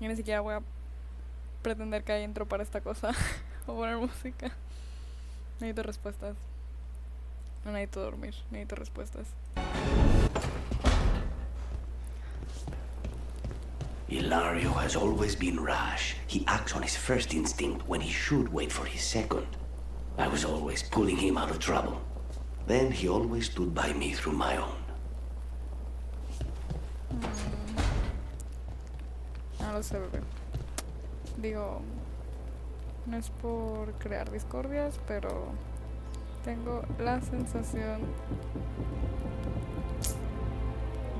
Y ni siquiera voy a pretender que hay intro para esta cosa o poner música. Necesito respuestas. No necesito dormir, necesito respuestas. Ilario has always been rash. He acts on his first instinct when he should wait for his second. I was always pulling him out of trouble. Then he always stood by me through my own. No lo sé, bebé. Digo, no es por crear discordias, pero tengo la sensación,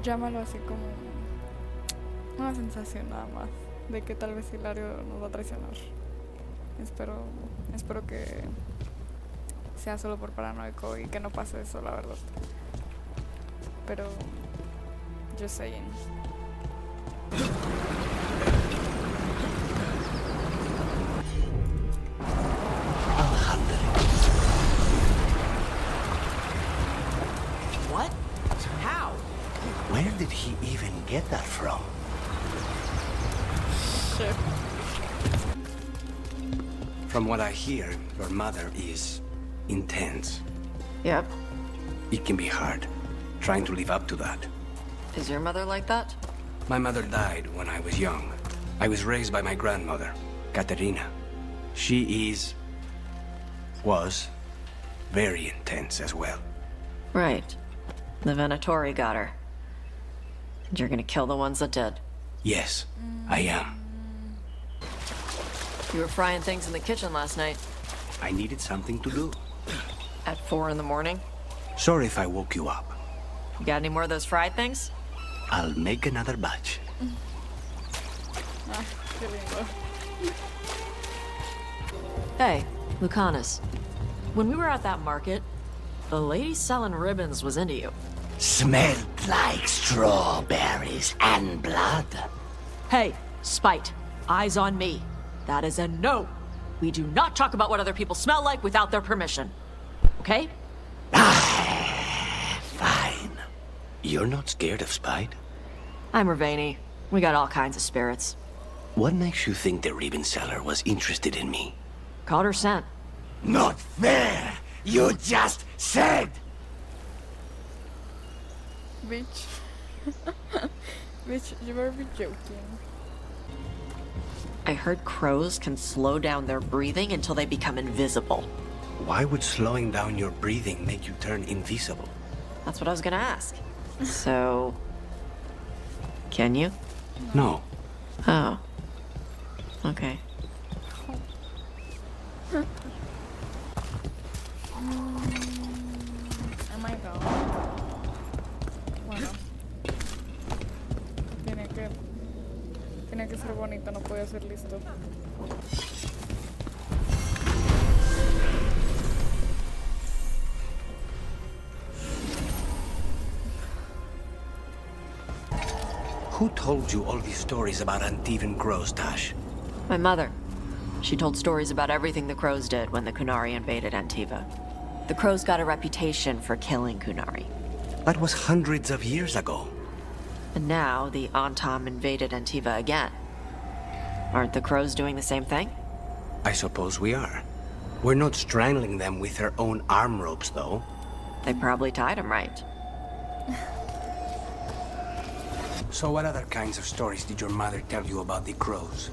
llámalo así como una sensación nada más, de que tal vez Hilario nos va a traicionar. Espero que sea solo por paranoico y que no pase eso, la verdad. Pero, just saying. What? How? Where did he even get that from? Shit. From what I hear, your mother is intense. Yep. It can be hard, trying to live up to that. Is your mother like that? My mother died when I was young. I was raised by my grandmother, Katerina. She was very intense as well. Right. The Venatori got her. And you're gonna kill the ones that did. Yes, I am. You were frying things in the kitchen last night. I needed something to do. At 4 in the morning. Sorry if I woke you up. You got any more of those fried things? I'll make another batch. Ah, qué lindo. Hey, Lucanus. When we were at that market, the lady selling ribbons was into you. Smelled like strawberries and blood. Hey, Spite. Eyes on me. That is a no. We do not talk about what other people smell like without their permission. Okay? Fine. You're not scared of Spite? I'm Ravani. We got all kinds of spirits. What makes you think the ribbon seller was interested in me? Called her scent. Not fair! You just said! Bitch. Bitch, you better be joking. I heard crows can slow down their breathing until they become invisible. Why would slowing down your breathing make you turn invisible? That's what I was gonna ask. So... can you? No. Oh. Okay. Am I gone? Bueno. Tiene que ser bonito, no puede ser listo. Who told you all these stories about Antivan crows, Tash? My mother. She told stories about everything the crows did when the Kunari invaded Antiva. The crows got a reputation for killing Kunari. That was hundreds of years ago. And now the Antam invaded Antiva again. Aren't the crows doing the same thing? I suppose we are. We're not strangling them with their own arm ropes, though. They probably tied them right. So what other kinds of stories did your mother tell you about the crows?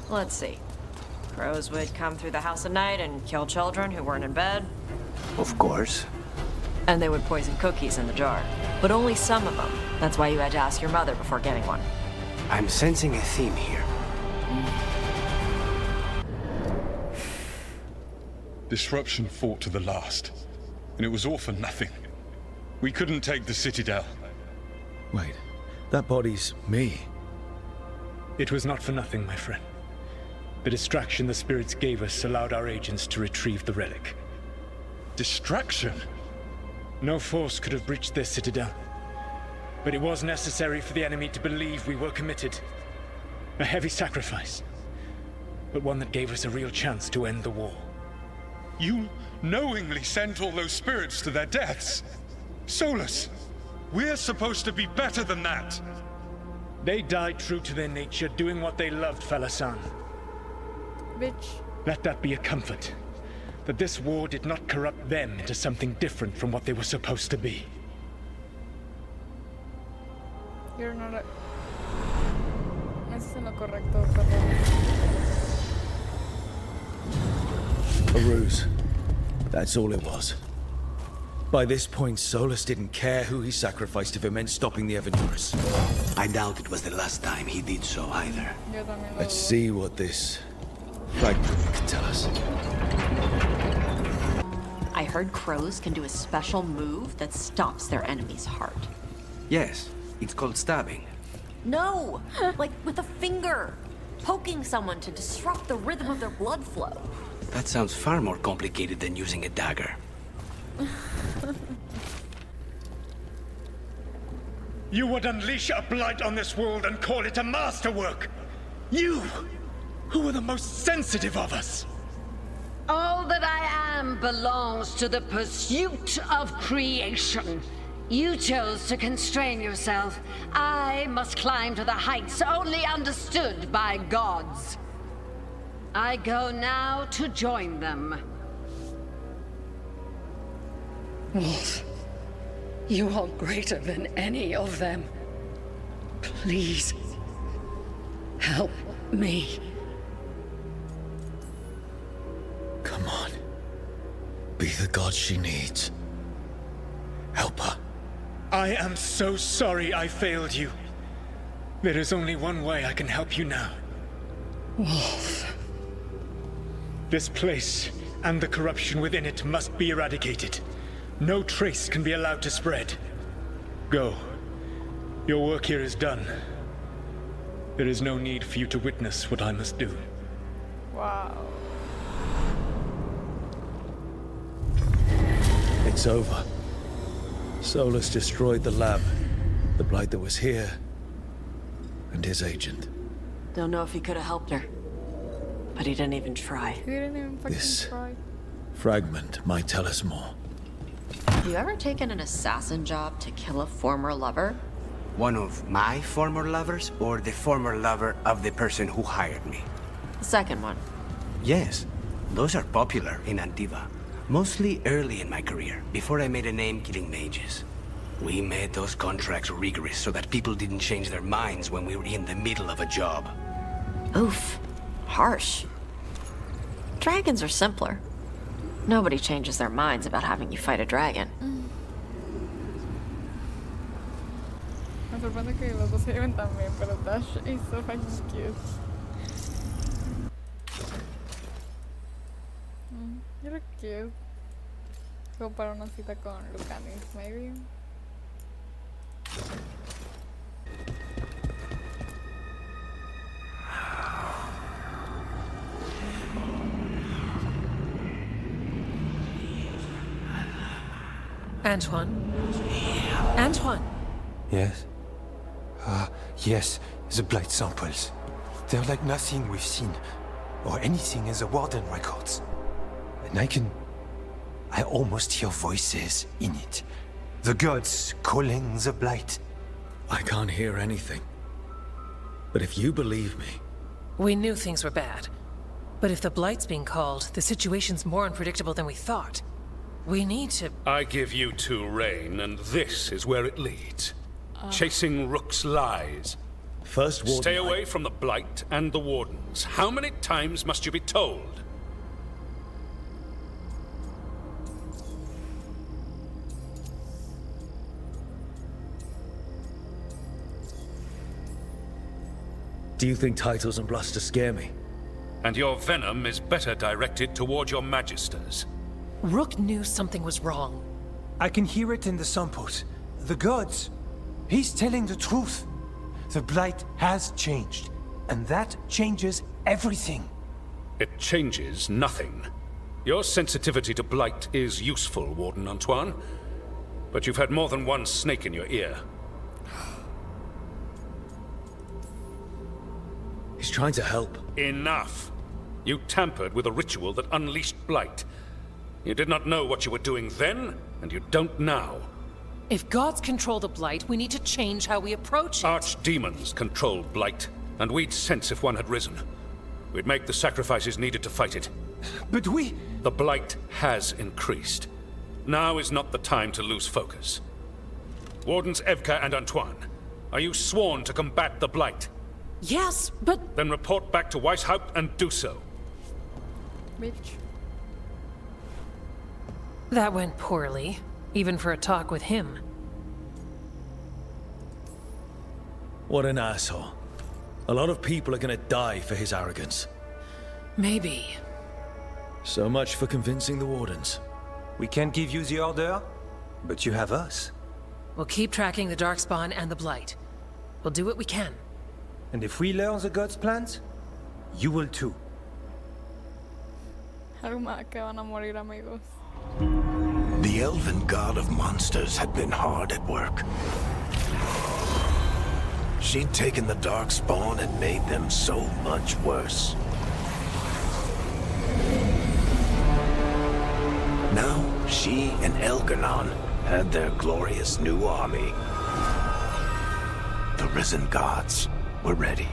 Let's see. Crows would come through the house at night and kill children who weren't in bed. Of course. And they would poison cookies in the jar. But only some of them. That's why you had to ask your mother before getting one. I'm sensing a theme here. Disruption fought to the last, and it was all for nothing. We couldn't take the Citadel. Wait, that body's me. It was not for nothing, my friend. The distraction the spirits gave us allowed our agents to retrieve the relic. Distraction? No force could have breached their Citadel. But it was necessary for the enemy to believe we were committed. A heavy sacrifice, but one that gave us a real chance to end the war. You knowingly sent all those spirits to their deaths. Solus, we're supposed to be better than that. They died true to their nature, doing what they loved, Falasan. Bitch. Let that be a comfort. That this war did not corrupt them into something different from what they were supposed to be. You're not a... No estás en lo correcto, perdón. A ruse. That's all it was. By this point, Solus didn't care who he sacrificed if it meant stopping the Aventuras. I doubt it was the last time he did so either. Yo también lo Let's dudo. see what this fragment can tell us. I heard crows can do a special move that stops their enemy's heart. Yes, it's called stabbing. No! Like with a finger! Poking someone to disrupt the rhythm of their blood flow. That sounds far more complicated than using a dagger. You would unleash a blight on this world and call it a masterwork! You, who are the most sensitive of us! All that I am belongs to the pursuit of creation. You chose to constrain yourself. I must climb to the heights only understood by gods. I go now to join them. Wolf, you are greater than any of them. Please, help me. Come on. Be the god she needs. Help her. I am so sorry I failed you. There is only one way I can help you now. Wolf. This place and the corruption within it must be eradicated. No trace can be allowed to spread. Go. Your work here is done. There is no need for you to witness what I must do. Wow. It's over. Solus destroyed the lab, the blight that was here, and his agent. Don't know if he could have helped her. But he didn't even try. He didn't even fucking This- try. Fragment might tell us more. Have you ever taken an assassin job to kill a former lover? One of my former lovers, or the former lover of the person who hired me? The second one. Yes, those are popular in Antiva. Mostly early in my career, before I made a name killing mages. We made those contracts rigorous so that people didn't change their minds when we were in the middle of a job. Oof. Harsh. Dragons are simpler. Nobody changes their minds about having you fight a dragon. Me sorprende que los dos se lleven tan bien, pero Dash is so fucking cute. You look cute. Como para una cita con Lucanis, maybe. Antoine? Antoine! Yes? Yes, the blight samples. They're like nothing we've seen, or anything in the Warden records. And I almost hear voices in it. The gods calling the blight. I can't hear anything. But if you believe me, We knew things were bad. But if the Blight's being called, the situation's more unpredictable than we thought. We need to... I give you two reign, and this is where it leads. Chasing Rook's lies. first Warden... Stay away from the Blight and the Wardens. How many times must you be told? Do you think titles and bluster scare me? And your venom is better directed toward your magisters. Rook knew something was wrong. I can hear it in the samples. The gods. He's telling the truth. The blight has changed, and that changes everything. It changes nothing. Your sensitivity to Blight is useful, Warden Antoine. But you've had more than one snake in your ear. He's trying to help. Enough! You tampered with a ritual that unleashed Blight. You did not know what you were doing then, and you don't now. If gods control the Blight, we need to change how we approach it. Archdemons control Blight, and we'd sense if one had risen. We'd make the sacrifices needed to fight it. But we... The Blight has increased. Now is not the time to lose focus. Wardens Evka and Antoine, are you sworn to combat the Blight? Yes, but... Then report back to Weishaupt and do so. Bitch. That went poorly, even for a talk with him. What an asshole. A lot of people are gonna die for his arrogance. Maybe. So much for convincing the Wardens. We can't give you the order, but you have us. We'll keep tracking the Darkspawn and the Blight. We'll do what we can. And if we learn the gods' plans, you will too. Alma que van a morir, amigos. The elven god of monsters had been hard at work. She'd taken the Darkspawn and made them so much worse. Now, she and Elgar'nan had their glorious new army. The risen gods were ready.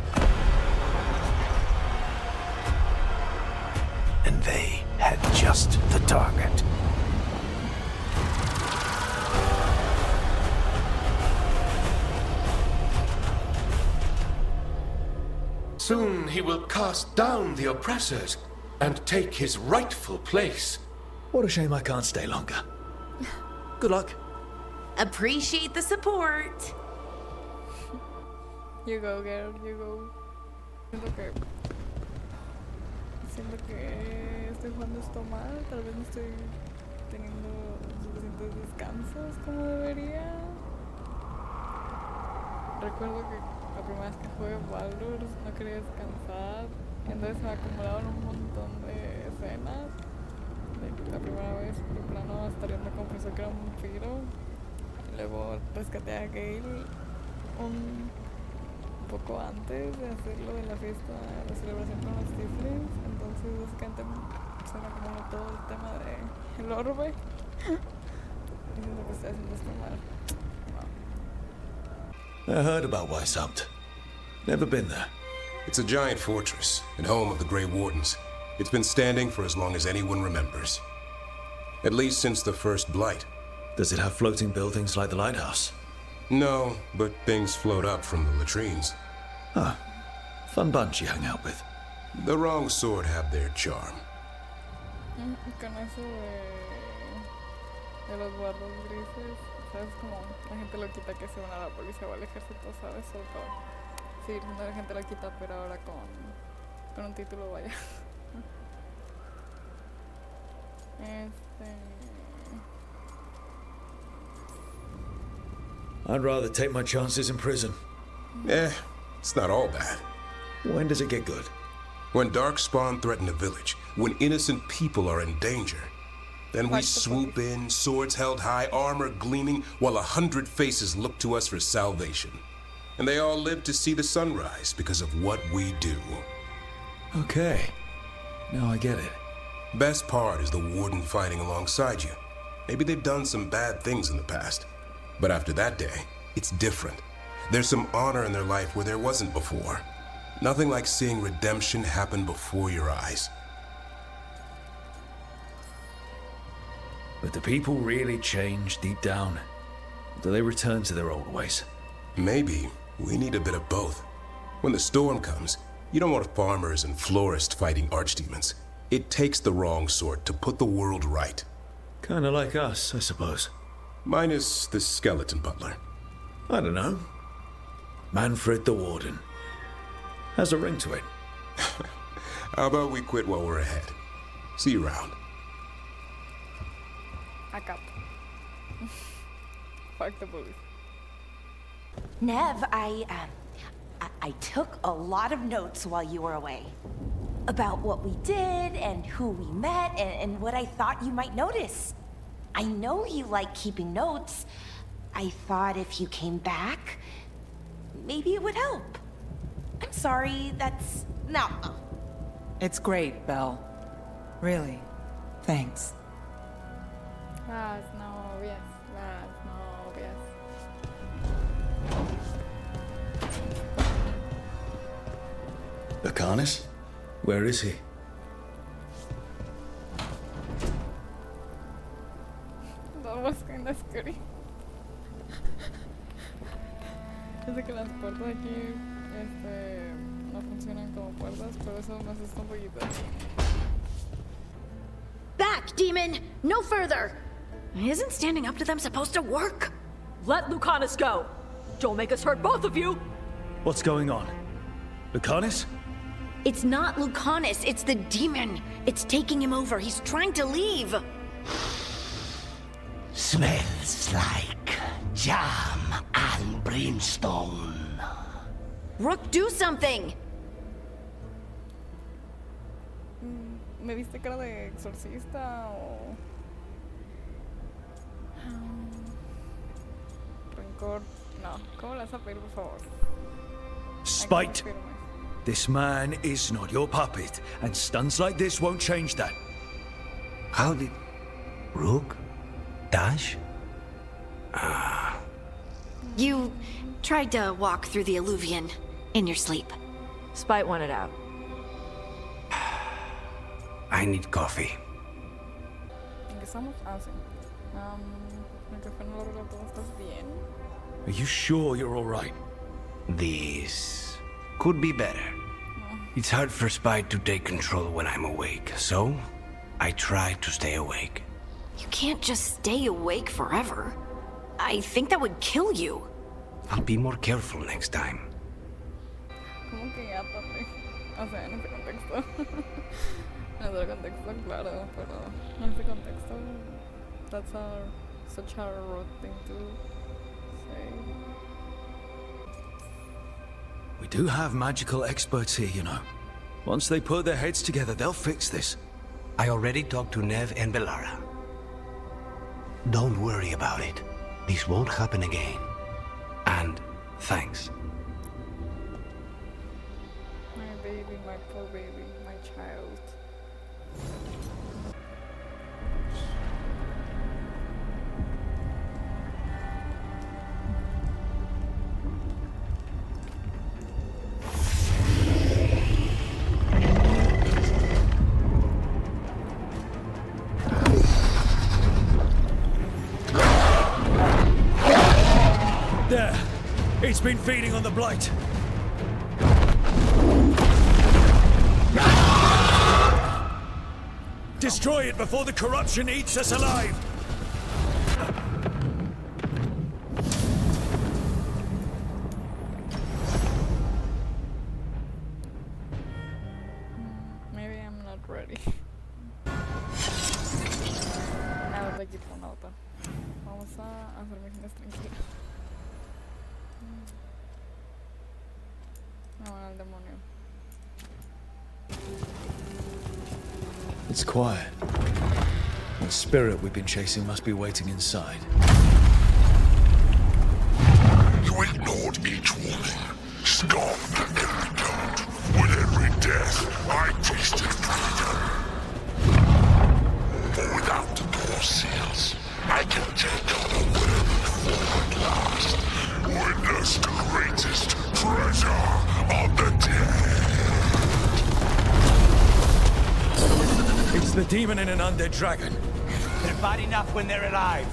And they had just the target. Soon he will cast down the oppressors and take his rightful place. What a shame I can't stay longer. Good luck. Appreciate the support. You go, girl, you go. Siento que estoy jugando esto mal. Tal vez no estoy teniendo suficientes descansos como debería. Recuerdo que la primera vez que jugué Baldur no quería descansar. Entonces me acumularon un montón de escenas. La primera vez, de plano, Astarion me confesó que era un vampiro. Luego rescaté a Gale un poco antes de hacerlo de la fiesta, de la celebración con los Tiflins. Entonces, básicamente, se me acumuló todo el tema del orbe. Diciendo que estoy haciendo esto mal. I heard about Weishaupt. Never been there. It's a giant fortress and home of the Grey Wardens. It's been standing for as long as anyone remembers. At least since the first Blight. Does it have floating buildings like the lighthouse? No, but things float up from the latrines. Huh. Fun bunch you hang out with. The wrong sort have their charm. Con eso de los guardas grises, ¿sabes? Como la gente lo quita que se van a la policía o al ejército, ¿sabes? Solo para seguir siendo la gente lo quita, pero ahora con un título, vaya. I'd rather take my chances in prison. It's not all bad. When does it get good? When Darkspawn threaten a village, when innocent people are in danger. Then we swoop in, swords held high, armor gleaming, while 100 faces look to us for salvation. And they all live to see the sunrise because of what we do. Okay. Now I get it. Best part is the Warden fighting alongside you. Maybe they've done some bad things in the past. But after that day, it's different. There's some honor in their life where there wasn't before. Nothing like seeing redemption happen before your eyes. But do people really change deep down? Or do they return to their old ways? Maybe we need a bit of both. When the storm comes, you don't want farmers and florists fighting archdemons. It takes the wrong sort to put the world right. Kinda like us, I suppose. Minus the skeleton butler. I don't know. Manfred the Warden. Has a ring to it. How about we quit while we're ahead? See you around. Acá. Fuck the police. Nev, I took a lot of notes while you were away. About what we did, and who we met, and what I thought you might notice. I know you like keeping notes. I thought if you came back, maybe it would help. I'm sorry, that's... No. It's great, Belle. Really. Thanks. Las novias, las novias. Lucanus? Where is he? That was kinda scary. Desde que las puertas aquí, no funcionan como puertas, pero eso me asusta un poquito. Back, demon! No further! Isn't standing up to them supposed to work? Let Lucanus go! Don't make us hurt both of you! What's going on? Lucanus? It's not Lucanus, it's the demon. It's taking him over. He's trying to leave. Smells like jam and brimstone. Rook, do something! ¿Me viste cara de exorcista o...? Rencor... No, ¿cómo le vas a pedir, por favor? Spite! This man is not your puppet, and stunts like this won't change that. How did... Rook? Dash? You tried to walk through the Alluvion in your sleep. Spite wanted out. I need coffee. ¿En qué estamos? Ah, sí. El café no lo arregla todo. ¿Estás bien? Are you sure you're alright? This could be better. It's hard for Spite to take control when I'm awake, so I try to stay awake. You can't just stay awake forever. I think that would kill you. I'll be more careful next time. ¿Cómo que ya tapé? O sea, en este contexto. En otro contexto, claro, pero en este contexto, that's such a rude thing to say. We do have magical experts here, you know. Once they put their heads together, they'll fix this. I already talked to Nev and Bellara. Don't worry about it. This won't happen again. And thanks. My baby, my poor baby, my child. There! It's been feeding on the blight! Destroy it before the corruption eats us alive! Maybe I'm not ready. Nada de equipo, nota. Vamos a hacer misiones tranquilas. No, al demonio. It's quiet. The spirit we've been chasing must be waiting inside. You ignored each warning, scoffed at every doubt. With every death, I tasted freedom. But without the door seals, I can take on a weary form at last. Witness the greatest treasure of the dead. It's the demon and an undead dragon. They're bad enough when they're alive.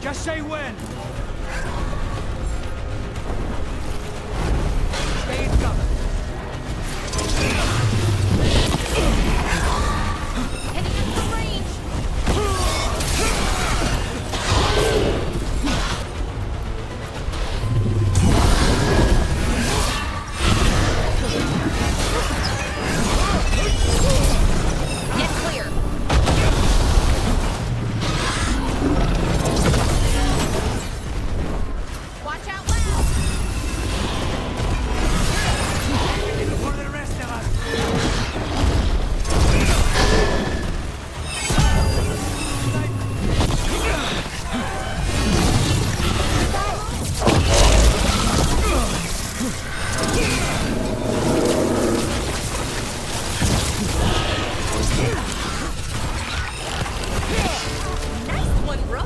Just say when. Stay in cover. Heading in for range. Get clear. Watch out left. For the rest of us. Nice one, bro.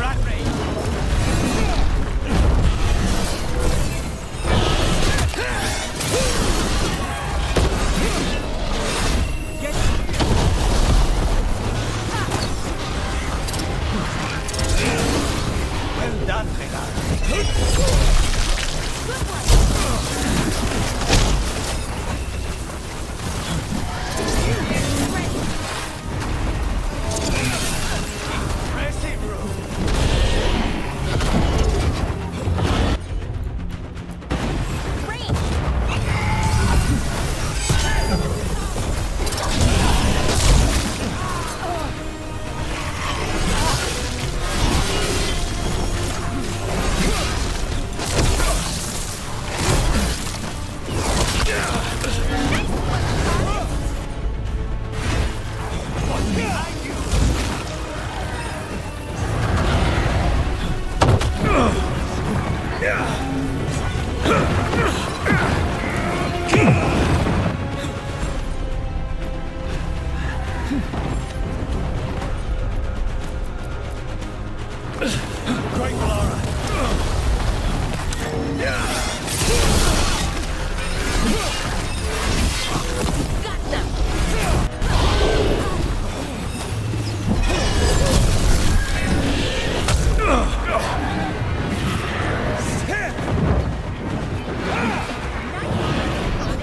Rat race. Get well done, Veilguard. Impressive, bro. Great, Laura. Got them. Behind you.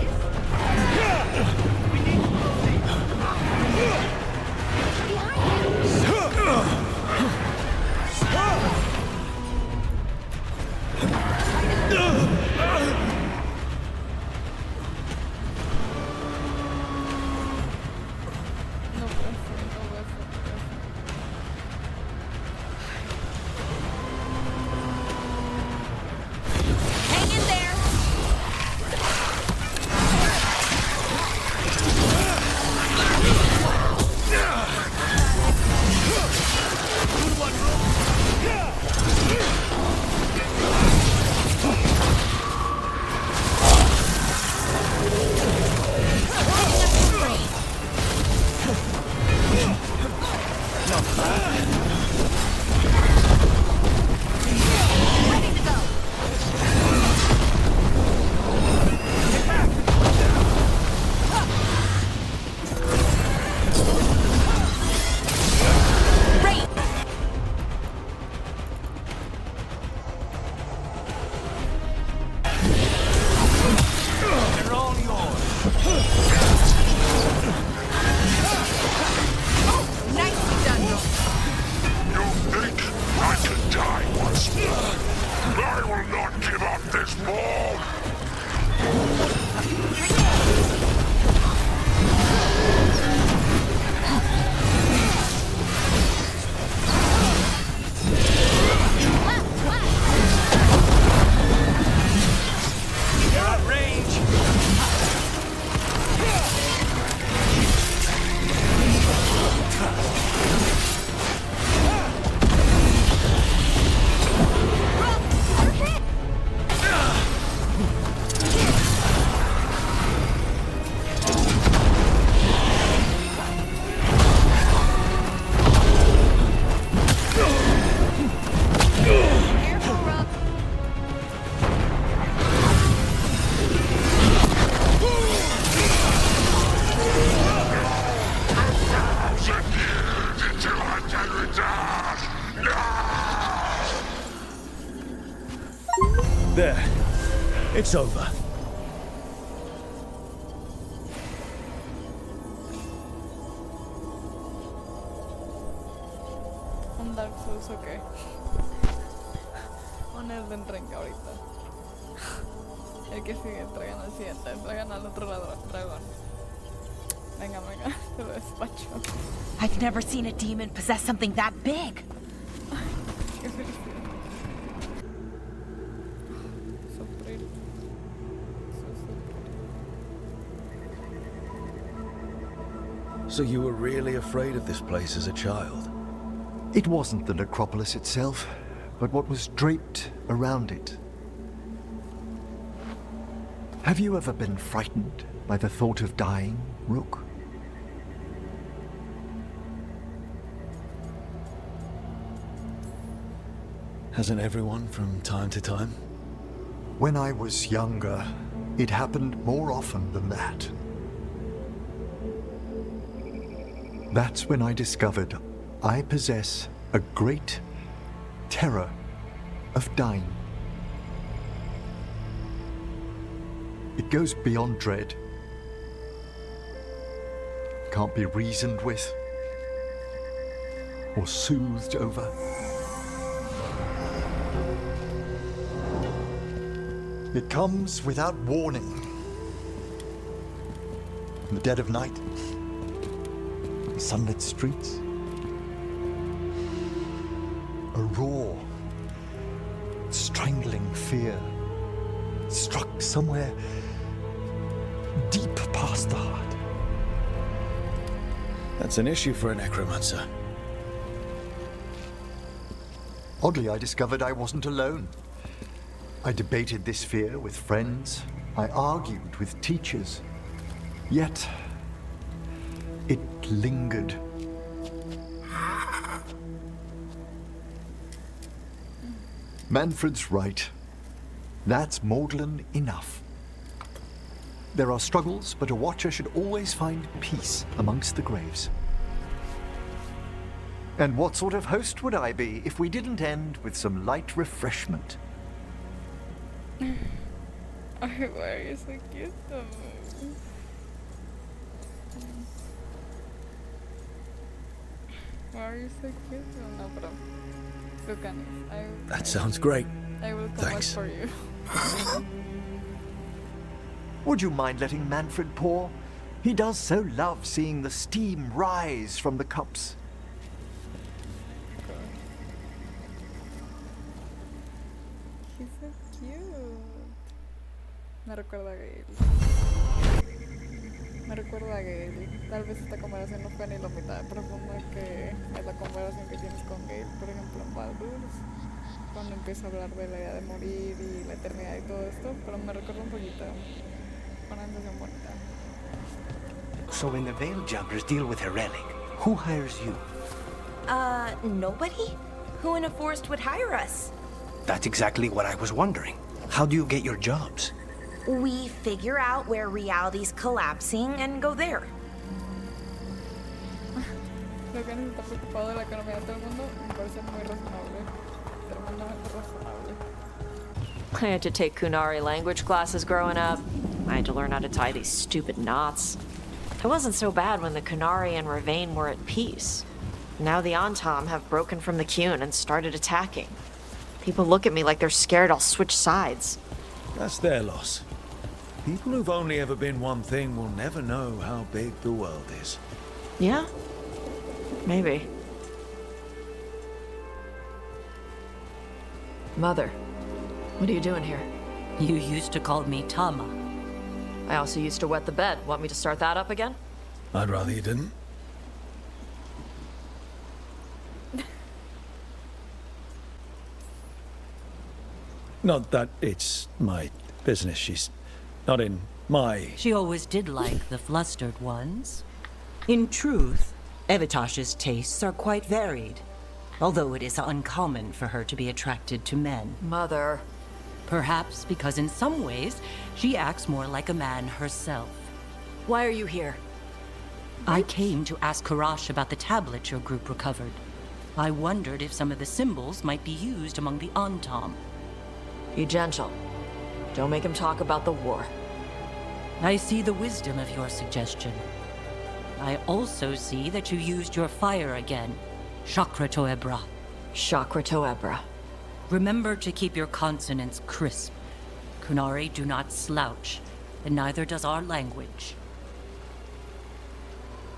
There. It's over. Un Dark Souls, ok. Un Elden Ring ahorita. El que sigue, traigan al siguiente, traigan al otro dragón. Venga, venga, te lo despacho. I've never seen a demon possess something that big. Qué felicidad. So pretty. So you were really afraid of this place as a child? It wasn't the necropolis itself, but what was draped around it. Have you ever been frightened by the thought of dying, Rook? Hasn't everyone from time to time? When I was younger, it happened more often than that. That's when I discovered I possess a great terror of dying. It goes beyond dread. Can't be reasoned with or soothed over. It comes without warning. In the dead of night, sunlit streets, a raw, strangling fear struck somewhere deep past the heart. That's an issue for a necromancer. Oddly, I discovered I wasn't alone. I debated this fear with friends. I argued with teachers. Yet, it lingered. Manfred's right. That's maudlin enough. There are struggles, but a watcher should always find peace amongst the graves. And what sort of host would I be if we didn't end with some light refreshment? Ay, why are you so cute? Why are you so cute? No, pero Lucanis, That sounds great. I will come Thanks. back for you. Would you mind letting Manfred pour? He does so love seeing the steam rise from the cups. He's so cute. Me recuerda a Gale. Me recuerda a Gale. Tal vez esta conversación no fue ni la mitad de profunda que es la conversación que tienes con Gale, por ejemplo en Baldur's, cuando empieza a hablar de la idea de morir y la eternidad y todo esto, pero me recuerda un poquito. Una sensación bonita. So when the Veil Jumpers deal with a relic, who hires you? Nobody? Who in a forest would hire us? That's exactly what I was wondering. How do you get your jobs? We figure out where reality's collapsing and go there. Lucanis está preocupado de la economía de todo el mundo, me parece muy razonable. Tremendamente razonable. I had to take Kunari language classes growing up. I had to learn how to tie these stupid knots. It wasn't so bad when the Kunari and Ravane were at peace. Now the Antam have broken from the Qun and started attacking. People look at me like they're scared I'll switch sides. That's their loss. People who've only ever been one thing will never know how big the world is. Yeah? Maybe. Mother, what are you doing here? You used to call me Tama. I also used to wet the bed. Want me to start that up again? I'd rather you didn't. Not that it's my business. She's not in my... She always did like the flustered ones. In truth, Evitash's tastes are quite varied, although it is uncommon for her to be attracted to men. Mother. Perhaps because in some ways, she acts more like a man herself. Why are you here? I came to ask Karash about the tablet your group recovered. I wondered if some of the symbols might be used among the Antam. Be gentle. Don't make him talk about the war. I see the wisdom of your suggestion. I also see that you used your fire again. Chakra Toebra. Chakra Toebra. Remember to keep your consonants crisp. Kunari do not slouch, and neither does our language.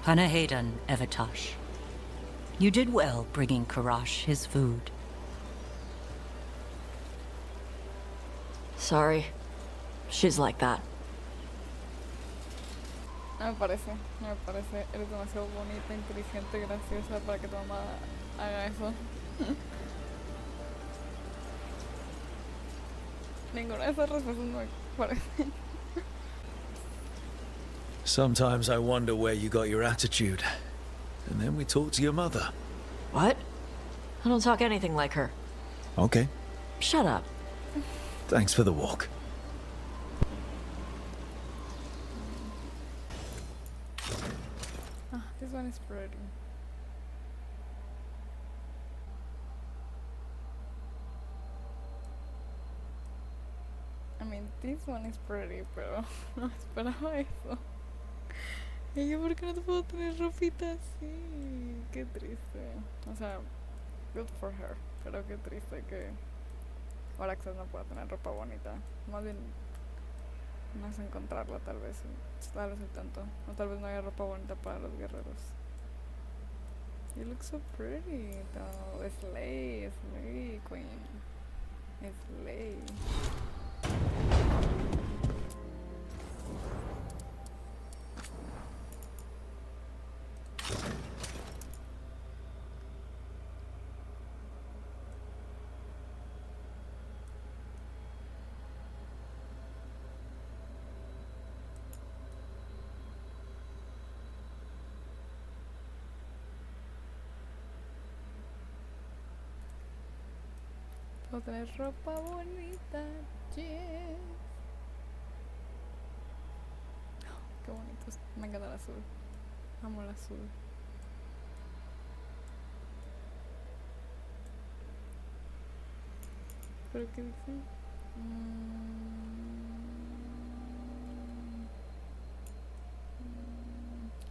Panahedan, Evitash. You did well bringing Karash his food. Sorry. She's like that. Me parece. Eres demasiado bonita, inteligente, graciosa para que tu mamá haga eso. Ninguna de esas respuestas me parecen. Sometimes I wonder where you got your attitude. And then we talk to your mother. What? I don't talk anything like her. Okay. Shut up. Thanks for the walk. Ah, this one is pretty. I mean, this one is pretty, pero no esperaba eso. Y yo, ¿por qué no te puedo tener ropita así? Qué triste. O sea, good for her, pero qué triste que Gracias no pueda tener ropa bonita. Más bien, no es encontrarla, tal vez el tanto. O tal vez no haya ropa bonita para los guerreros. You look so pretty, though. Slay, queen. Slay. Puedo tener ropa bonita, yes. Oh, qué bonito, me encanta el azul. Amo el azul. ¿Pero qué dice?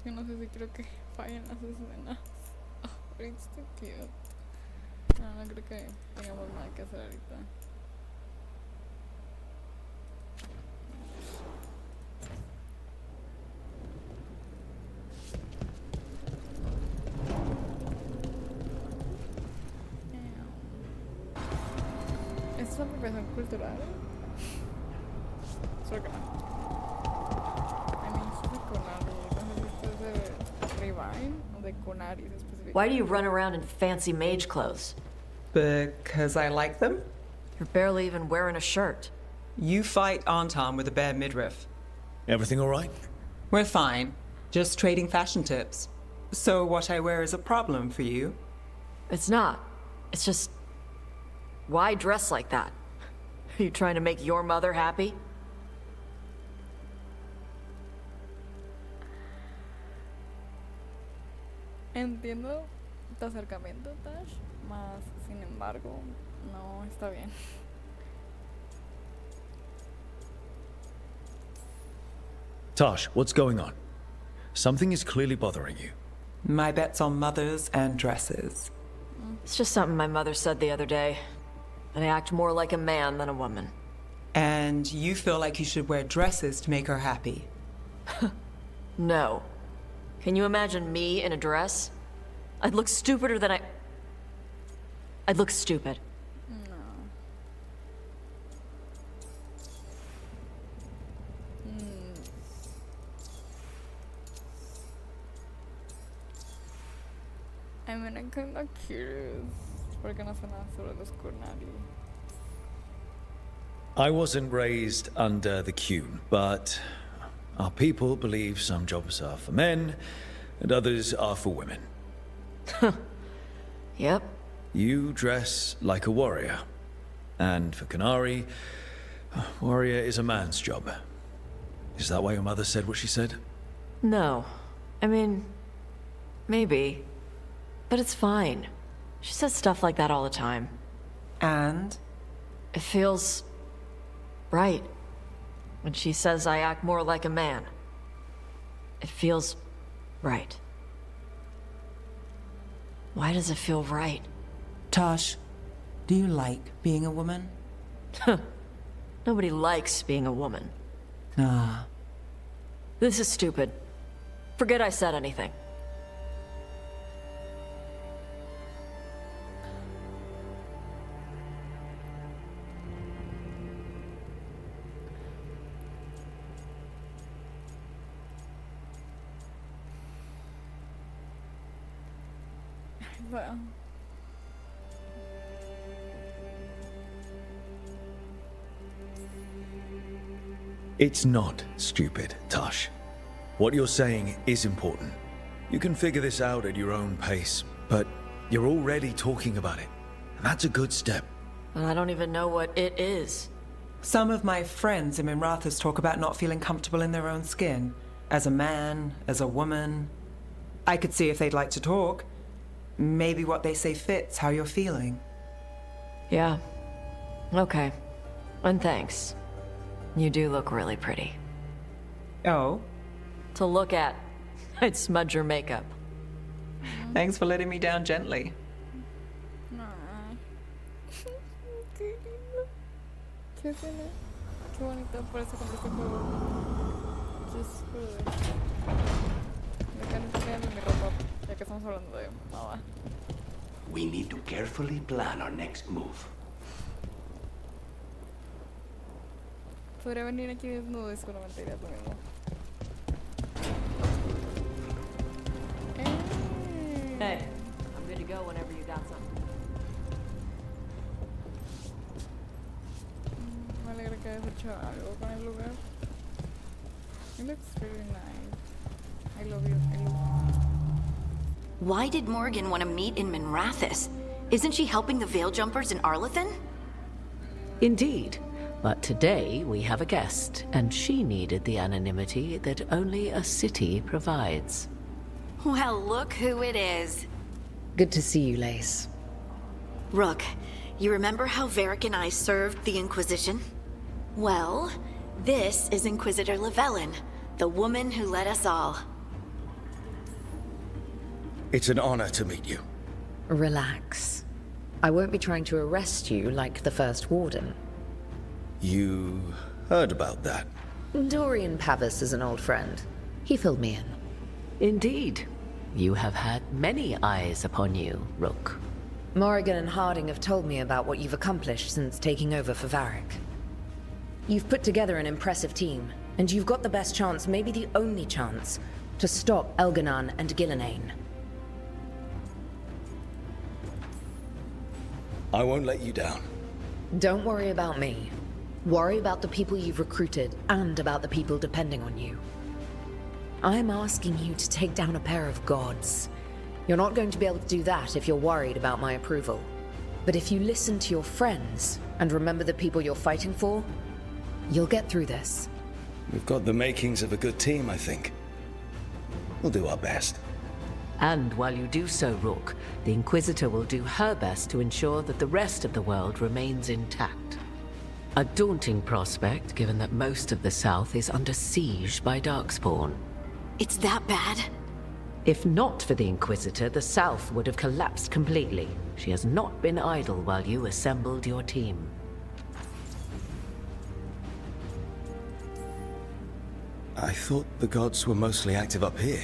Yo no sé si creo que fallen las escenas. Oh, it's too cute. No creo que tengamos nada que hacer ahorita. ¿Es una apropiación cultural? Solo que no. I mean, esto es de Kunari. No sé si esto es de Rivine o de Kunari específicamente. Why do you run around in fancy mage clothes? Because I like them? You're barely even wearing a shirt. You fight Anton with a bare midriff. Everything all right? We're fine. Just trading fashion tips. So what I wear is a problem for you? It's not. It's just... Why dress like that? Are you trying to make your mother happy? Entiendo tu acercamiento, Tash, mas sin embargo, no está bien. Tosh, what's going on? Something is clearly bothering you. My bet's on mothers and dresses. It's just something my mother said the other day. That I act more like a man than a woman. And you feel like you should wear dresses to make her happy? No. Can you imagine me in a dress? I'd look stupider than I'd look stupid. No. I mean, I'm kind of curious. ¿Por qué no sé nada sobre los Kunari? I wasn't raised under the Qun, but our people believe some jobs are for men and others are for women. Yep. You dress like a warrior. And for Kunari, warrior is a man's job. Is that why your mother said what she said? No. I mean, maybe. But it's fine. She says stuff like that all the time. And? It feels right. When she says I act more like a man. It feels right. Why does it feel right? Tosh, do you like being a woman? Nobody likes being a woman. Ah. This is stupid. Forget I said anything. Well. It's not stupid, Tosh. What you're saying is important. You can figure this out at your own pace, but you're already talking about it. And that's a good step. And I don't even know what it is. Some of my friends in Minrathous talk about not feeling comfortable in their own skin. As a man, as a woman. I could see if they'd like to talk. Maybe what they say fits how you're feeling. Yeah. Okay. And thanks. You do look really pretty. Oh? To look at. I'd smudge your makeup. Thanks for letting me down gently. Qué bonito, por eso compré este juego. Just for me cambiando mi ropa, ya que estamos hablando de nada. We need to carefully plan our next move. Podría venir aquí desnudo y solamente iría lo mismo. Hey, I'm good to go whenever you got something. Me alegra que hayas hecho algo con el lugar. It looks really nice. I love you. I love you. Why did Morgan want to meet in Minrathous? Isn't she helping the Veil Jumpers in Arlathan? Indeed. But today we have a guest, and she needed the anonymity that only a city provides. Well, look who it is. Good to see you, Lace. Rook, you remember how Varric and I served the Inquisition? Well, this is Inquisitor Llewellyn, the woman who led us all. It's an honor to meet you. Relax. I won't be trying to arrest you like the First Warden. You heard about that? Dorian Pavis is an old friend. He filled me in. Indeed. You have had many eyes upon you, Rook. Morrigan and Harding have told me about what you've accomplished since taking over for Varric. You've put together an impressive team, and you've got the best chance, maybe the only chance, to stop Elganon and Gillenane. I won't let you down. Don't worry about me. Worry about the people you've recruited, and about the people depending on you. I'm asking you to take down a pair of gods. You're not going to be able to do that if you're worried about my approval. But if you listen to your friends, and remember the people you're fighting for, you'll get through this. We've got the makings of a good team, I think. We'll do our best. And while you do so, Rook, the Inquisitor will do her best to ensure that the rest of the world remains intact. A daunting prospect, given that most of the South is under siege by Darkspawn. It's that bad? If not for the Inquisitor, the South would have collapsed completely. She has not been idle while you assembled your team. I thought the gods were mostly active up here.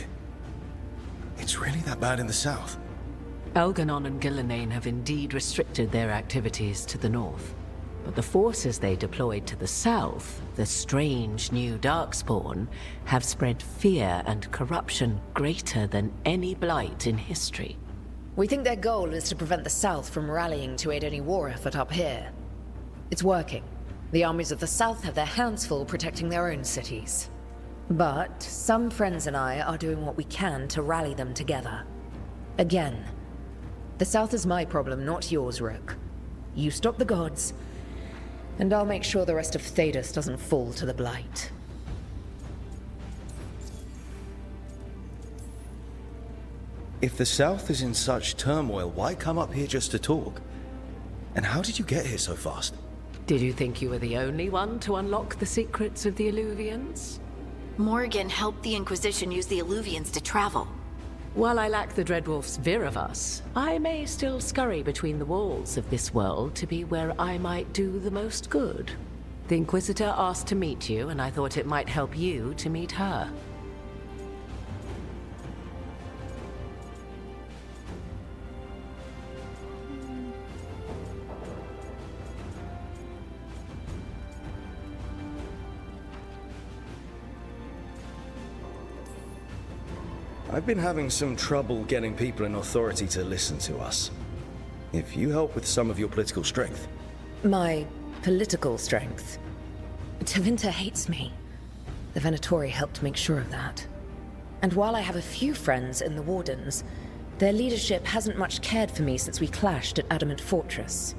It's really that bad in the south? Elganon and Gillenane have indeed restricted their activities to the north. But the forces they deployed to the south, the strange new Darkspawn, have spread fear and corruption greater than any blight in history. We think their goal is to prevent the South from rallying to aid any war effort up here. It's working. The armies of the South have their hands full protecting their own cities. But some friends and I are doing what we can to rally them together. Again, the South is my problem, not yours, Rook. You stop the gods, and I'll make sure the rest of Thedas doesn't fall to the blight. If the south is in such turmoil, why come up here just to talk? And how did you get here so fast? Did you think you were the only one to unlock the secrets of the Illuvians? Morgan helped the Inquisition use the Illuvians to travel. While I lack the Dreadwolf's Viravus, I may still scurry between the walls of this world to be where I might do the most good. The Inquisitor asked to meet you, and I thought it might help you to meet her. I've been having some trouble getting people in authority to listen to us. If you help with some of your political strength. My political strength? Tevinter hates me. The Venatori helped make sure of that. And while I have a few friends in the Wardens, their leadership hasn't much cared for me since we clashed at Adamant Fortress.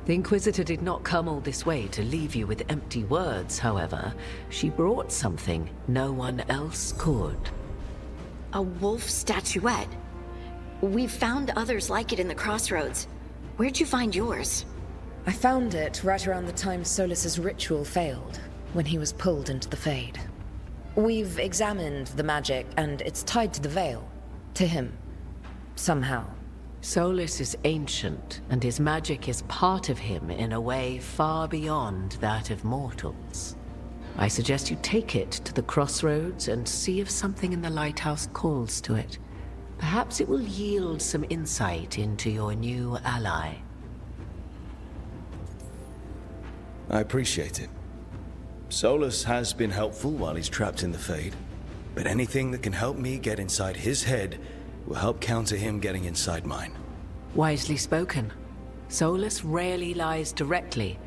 The Inquisitor did not come all this way to leave you with empty words, however. She brought something no one else could. A wolf statuette? We've found others like it in the crossroads. Where'd you find yours? I found it right around the time Solus's ritual failed, when he was pulled into the Fade. We've examined the magic, and it's tied to the Veil. To him. Somehow. Solus is ancient, and his magic is part of him in a way far beyond that of mortals. I suggest you take it to the crossroads and see if something in the lighthouse calls to it. Perhaps it will yield some insight into your new ally. I appreciate it. Solus has been helpful while he's trapped in the Fade, but anything that can help me get inside his head will help counter him getting inside mine. Wisely spoken. Solus rarely lies directly,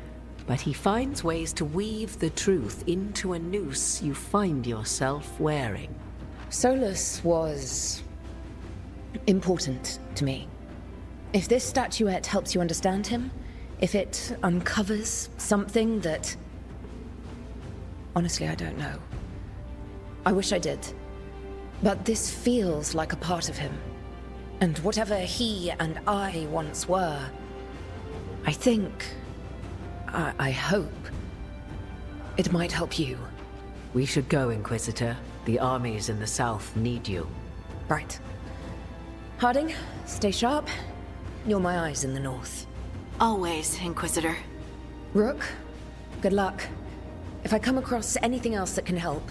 but he finds ways to weave the truth into a noose you find yourself wearing. Solus was important to me. If this statuette helps you understand him, if it uncovers something that... Honestly, I don't know. I wish I did. But this feels like a part of him. And whatever he and I once were, I think... I hope it might help you. We should go, Inquisitor. The armies in the south need you. Right. Harding, stay sharp. You're my eyes in the north. Always, Inquisitor. Rook, good luck. If I come across anything else that can help,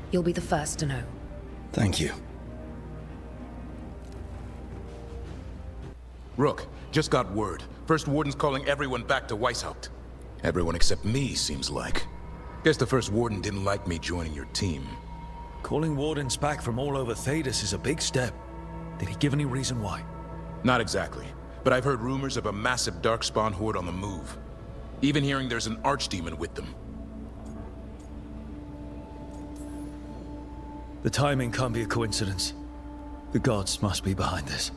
you'll be the first to know. Thank you. Rook, just got word. First Warden's calling everyone back to Weishaupt. Everyone except me, seems like. Guess the First Warden didn't like me joining your team. Calling Wardens back from all over Thedas is a big step. Did he give any reason why? Not exactly, but I've heard rumors of a massive Darkspawn horde on the move. Even hearing there's an Archdemon with them. The timing can't be a coincidence. The gods must be behind this.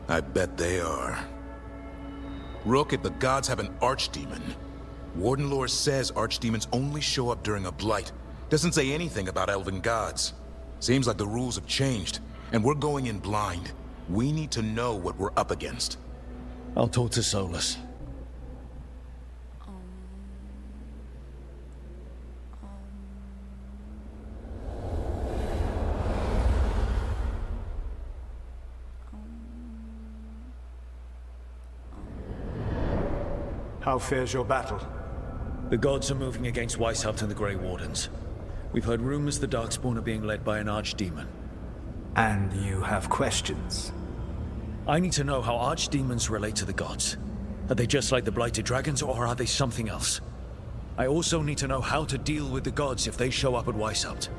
I bet they are. Rook, if the gods have an Archdemon, Warden lore says Archdemons only show up during a blight. Doesn't say anything about elven gods. Seems like the rules have changed, and we're going in blind. We need to know what we're up against. I'll talk to Solus. How fares your battle? The gods are moving against Weishaupt and the Grey Wardens. We've heard rumors the Darkspawn are being led by an Archdemon. And you have questions? I need to know how Archdemons relate to the gods. Are they just like the Blighted Dragons, or are they something else? I also need to know how to deal with the gods if they show up at Weishaupt.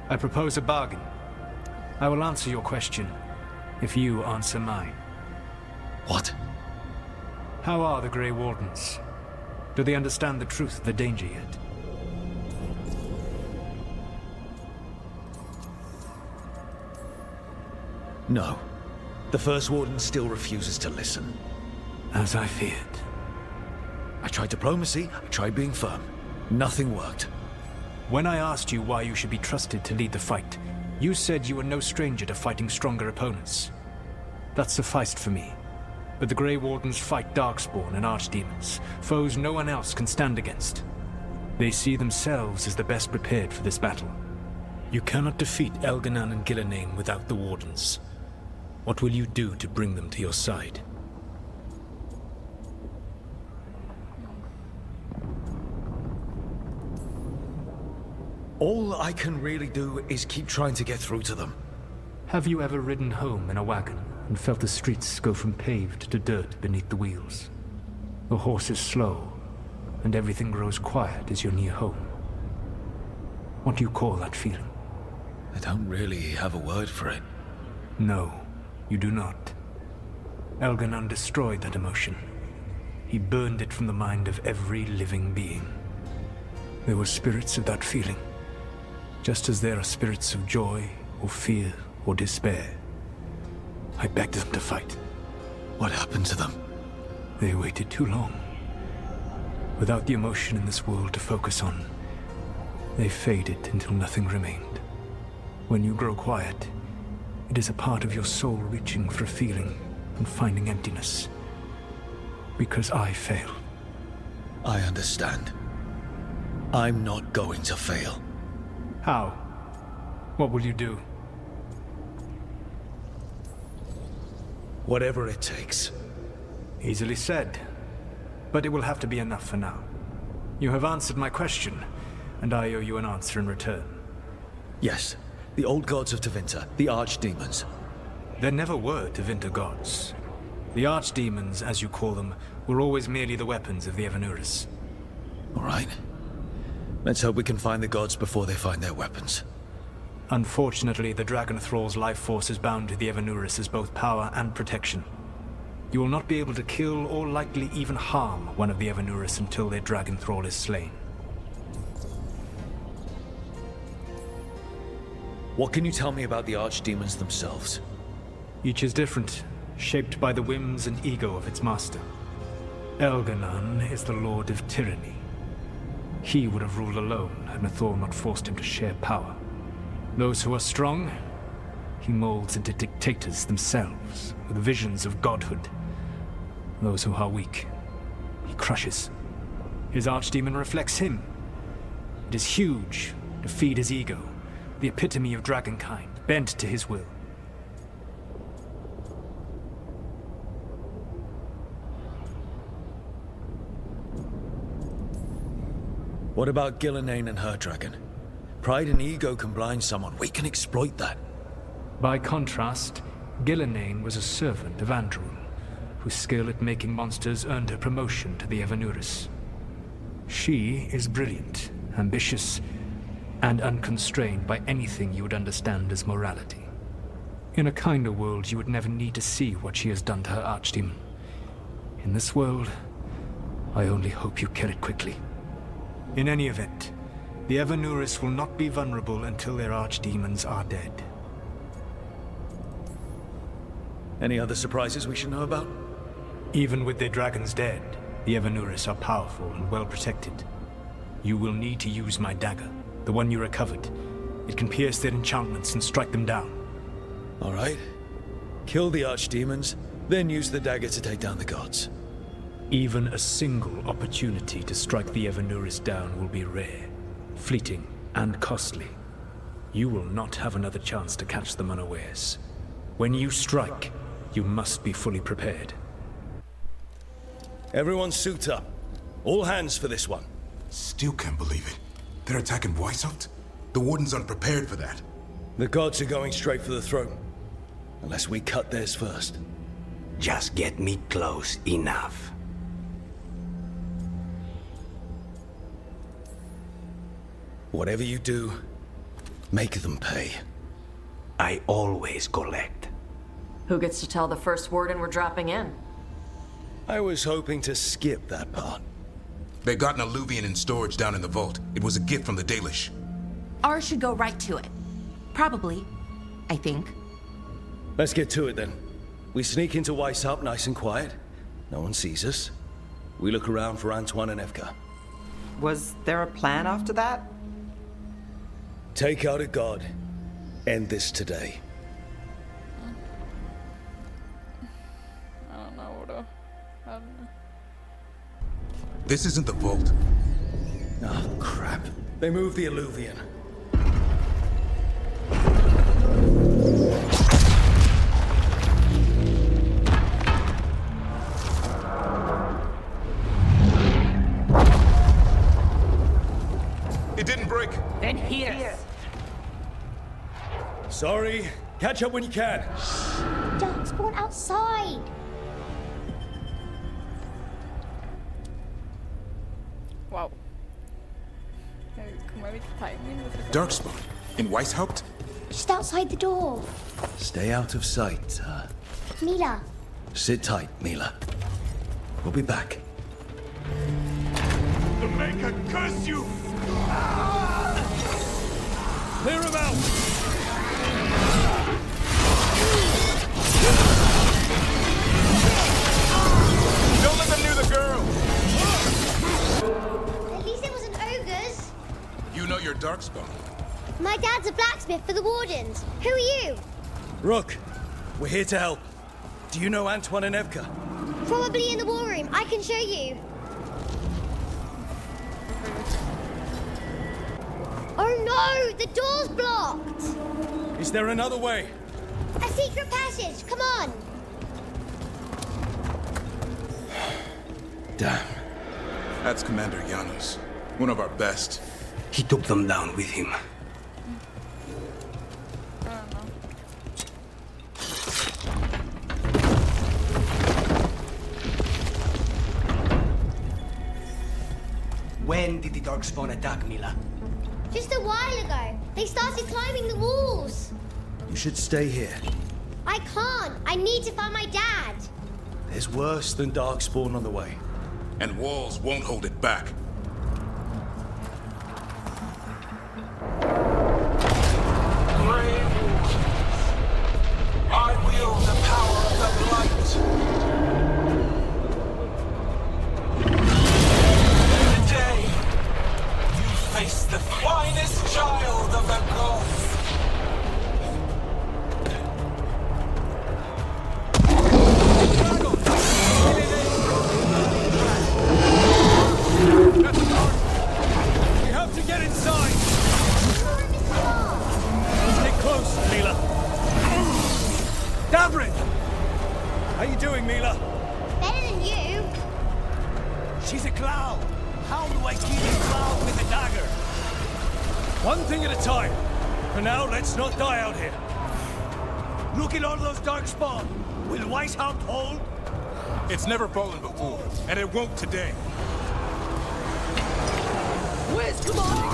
I propose a bargain. I will answer your question, if you answer mine. What? How are the Grey Wardens? Do they understand the truth of the danger yet? No. The First Warden still refuses to listen. As I feared. I tried diplomacy, I tried being firm. Nothing worked. When I asked you why you should be trusted to lead the fight, you said you were no stranger to fighting stronger opponents. That sufficed for me. but the Grey Wardens fight Darkspawn and Archdemons, foes no one else can stand against. They see themselves as the best prepared for this battle. You cannot defeat Elganan and Gillenane without the Wardens. What will you do to bring them to your side? All I can really do is keep trying to get through to them. Have you ever ridden home in a wagon and felt the streets go from paved to dirt beneath the wheels? The horse is slow, and everything grows quiet as you're near home. What do you call that feeling? I don't really have a word for it. No, you do not. Elganan destroyed that emotion. He burned it from the mind of every living being. There were spirits of that feeling, just as there are spirits of joy, or fear, or despair. I begged them to fight. What happened to them? They waited too long. Without the emotion in this world to focus on, they faded until nothing remained. When you grow quiet, it is a part of your soul reaching for a feeling and finding emptiness. Because I failed. I understand. I'm not going to fail. How? What will you do? Whatever it takes. Easily said. But it will have to be enough for now. You have answered my question, and I owe you an answer in return. Yes. The old gods of Tevinter, the archdemons. There never were Tevinter gods. The archdemons, as you call them, were always merely the weapons of the Evanuris. All right. Let's hope we can find the gods before they find their weapons. Unfortunately, the Dragon Thrall's life force is bound to the Evanuris as both power and protection. You will not be able to kill or likely even harm one of the Evanuris until their Dragon Thrall is slain. What can you tell me about the archdemons themselves? Each is different, shaped by the whims and ego of its master. Elganan is the Lord of Tyranny. He would have ruled alone had Nathor not forced him to share power. Those who are strong, he molds into dictators themselves, with visions of godhood. Those who are weak, he crushes. His archdemon reflects him. It is huge, to feed his ego, the epitome of dragonkind, bent to his will. What about Gillenane and her dragon? Pride and ego can blind someone. We can exploit that. By contrast, Gillenane was a servant of Andrul, whose skill at making monsters earned her promotion to the Evanuris. She is brilliant, ambitious, and unconstrained by anything you would understand as morality. In a kinder world, you would never need to see what she has done to her archdemon. In this world, I only hope you kill it quickly. In any event, the Evanuris will not be vulnerable until their archdemons are dead. Any other surprises we should know about? Even with their dragons dead, the Evanuris are powerful and well protected. You will need to use my dagger, the one you recovered. It can pierce their enchantments and strike them down. All right. Kill the archdemons, then use the dagger to take down the gods. Even a single opportunity to strike the Evanuris down will be rare, fleeting, and costly. You will not have another chance to catch them unawares. When you strike, you must be fully prepared. Everyone suit up. All hands for this one. Still can't believe it. They're attacking Weishaupt? The Wardens aren't prepared for that. The gods are going straight for the throne. Unless we cut theirs first. Just get me close enough. Whatever you do, make them pay. I always collect. Who gets to tell the first warden we're dropping in? I was hoping to skip that part. They got an alluvian in storage down in the vault. It was a gift from the Dalish. Ours should go right to it. Probably. I think. Let's get to it then. We sneak into Weishaupt nice and quiet. No one sees us. We look around for Antoine and Evka. Was there a plan after that? Take out a god. End this today. I don't know what This isn't the vault. Oh, crap. They moved the alluvian. It didn't break. Then here. Sorry. Catch up when you can. Darkspawn outside. Wow. Como é que timing? Darkspawn? In Weishaupt? Just outside the door. Stay out of sight. Mila. Sit tight, Mila. We'll be back. The Maker curse you! Clear him out! Don't let them near the girl! At least it wasn't ogres. You know your Darkspawn. My dad's a blacksmith for the Wardens. Who are you? Rook, we're here to help. Do you know Antoine and Evka? Probably in the war room. I can show you. Oh no! The door's blocked! Is there another way? A secret passage! Come on! Damn. That's Commander Janos. One of our best. He took them down with him. When did the Darkspawn attack, Mila? Just a while ago. They started climbing the walls. You should stay here. I can't. I need to find my dad. There's worse than Darkspawn on the way. And walls won't hold it back. I wield the power of the Blight. Today, you face the finest child of the gods. We have to get inside! Stick close, Mila. Davrin! How you doing, Mila? Better than you. She's a clown. How do I kill a clown with a dagger? One thing at a time. For now, let's not die out here. Look at all those Darkspawn. Will Weishaupt hold? It's never fallen before, and it won't today. Where's commanding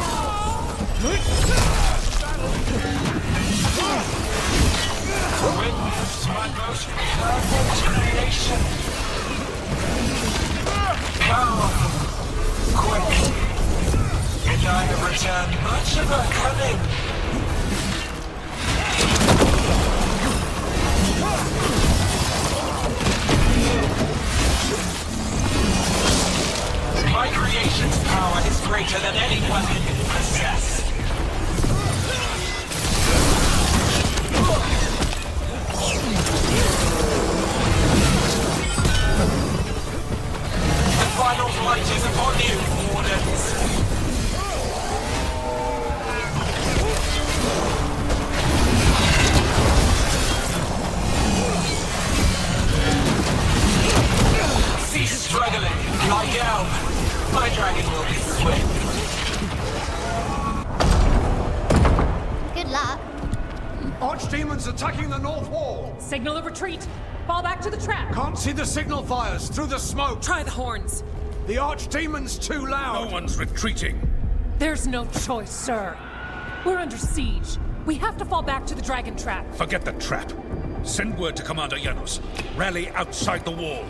Witness my most perfect creation. Powerful, quick, and I have returned much of her cunning. My creation's power is greater than any weapon you possess. The final light is upon you, Wardens. Cease struggling. Lie down. My dragon will be swift. Good luck. Archdemons attacking the north wall. Signal a retreat. Fall back to the trap. Can't see the signal fires through the smoke. Try the horns. The Archdemon's too loud. No one's retreating. There's no choice, sir. We're under siege. We have to fall back to the dragon trap. Forget the trap. Send word to Commander Janos. Rally outside the wall.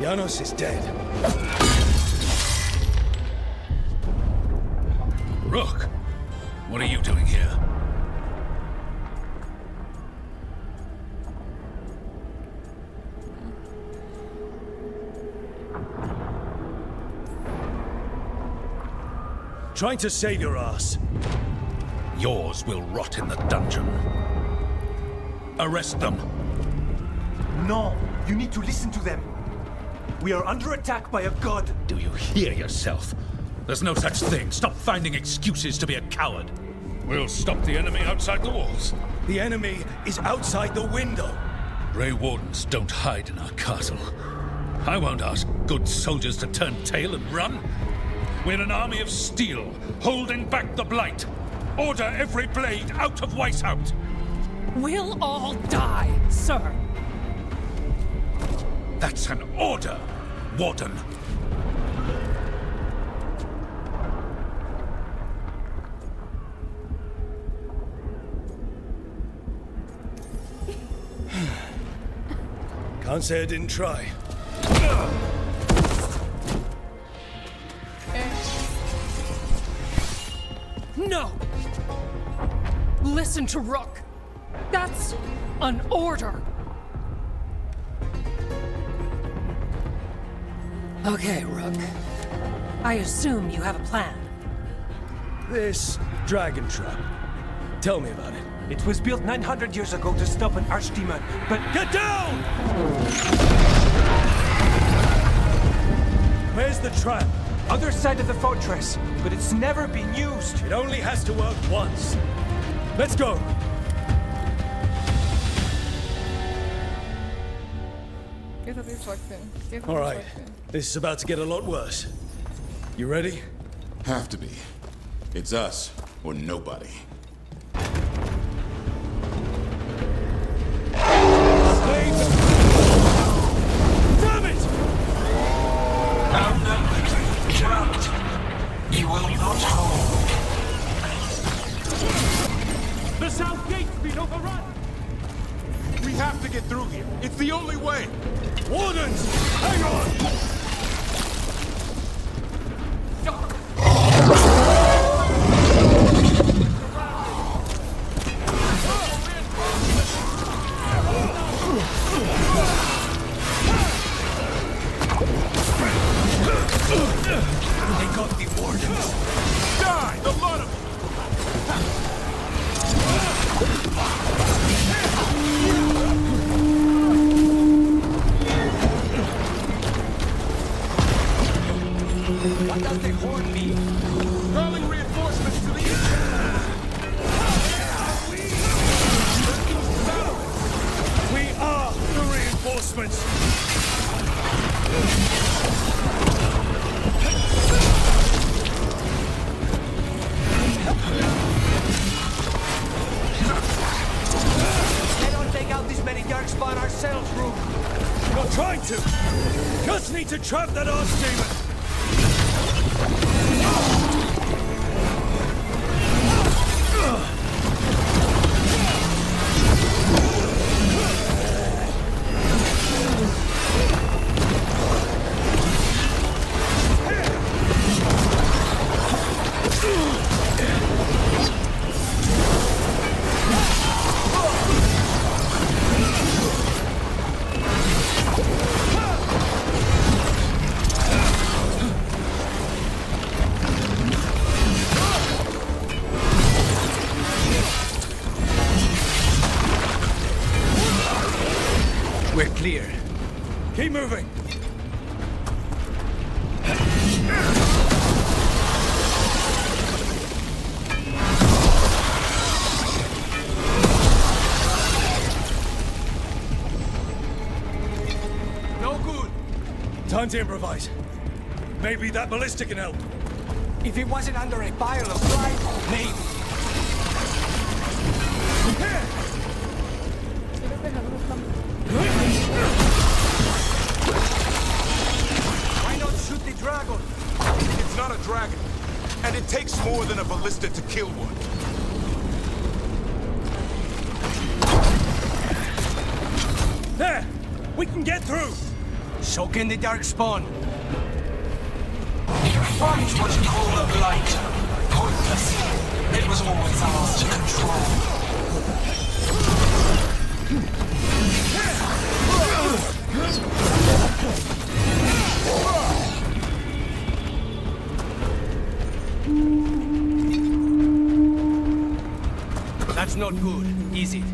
Janos is dead. Rook, what are you doing here? Trying to save your ass. Yours will rot in the dungeon. Arrest them. No, you need to listen to them. We are under attack by a god. Do you hear yourself? There's no such thing. Stop finding excuses to be a coward. We'll stop the enemy outside the walls. The enemy is outside the window. Grey Wardens don't hide in our castle. I won't ask good soldiers to turn tail and run. We're an army of steel, holding back the blight. Order every blade out of Weishaupt. We'll all die, sir. That's an order, Warden. Can't say I didn't try. No! Listen to Rook. That's an order. Okay, Rook. I assume you have a plan. This dragon trap. Tell me about it. It was built 900 years ago to stop an archdemon, but... Get down! Where's the trap? Other side of the fortress, but it's never been used. It only has to work once. Let's go. All right. This is about to get a lot worse. You ready? Have to be. It's us or nobody. Damn it! Outnumbered, trapped. You will not hold. The south gate's been overrun! We have to get through here. It's the only way! Wardens! Hang on! They got the wardens. Die! The lot of them! What does the horn mean? Calling reinforcements to the east! We are the reinforcements! They don't take out this many darkspawn ourselves, Rook. We're not trying to! Just need to trap that archdemon! We're clear. Keep moving. No good. Time to improvise. Maybe that ballista can help. If it wasn't under a pile of flies, maybe. Why not shoot the dragon? It's not a dragon. And it takes more than a ballista to kill one. There! We can get through! Soak in the darkspawn. Your fight was called a blight. Pointless. It was always ours to control. That's not good, is it?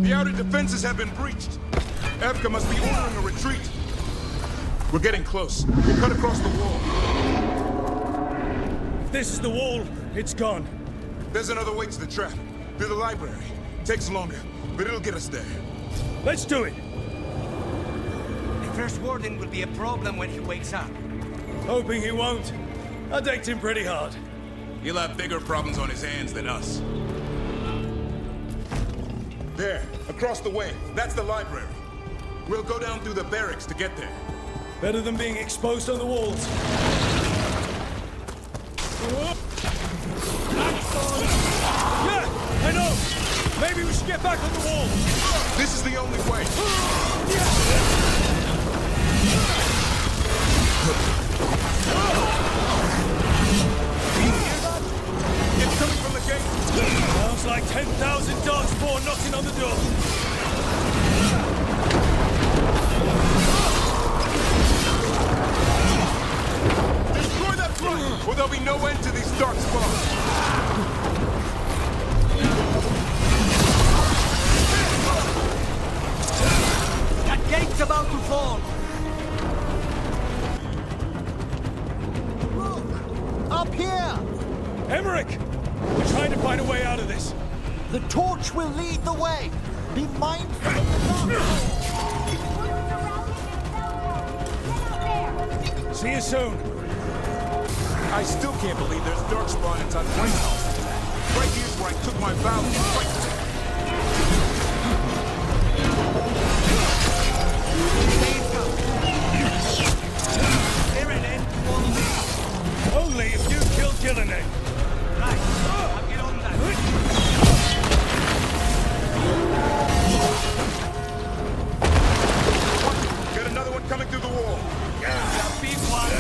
The outer defenses have been breached. Evka must be ordering a retreat. We're getting close. We'll cut across the wall. If this is the wall, it's gone. There's another way to the trap. Through the library. Takes longer, but it'll get us there. Let's do it. The first warden will be a problem when he wakes up. Hoping he won't. I decked him pretty hard. He'll have bigger problems on his hands than us. There, across the way. That's the library. We'll go down through the barracks to get there. Better than being exposed on the walls. Yeah, I know! Maybe we should get back on the wall! This is the only way! It's coming from the gate! Sounds like 10,000 darkspawn knocking on the door! Destroy that front, or there'll be no end to these darkspawn! That gate's about to fall! Look! Up here! Emmerich! We're trying to find a way out of this. The torch will lead the way! Be mindful of the dark! See you soon. I still can't believe there's darkspawn inside White House. Right here's where I took my vow to fight. Only if you kill Gillinan. Right, I'll get on that. Got another one coming through the wall. Yeah, big one.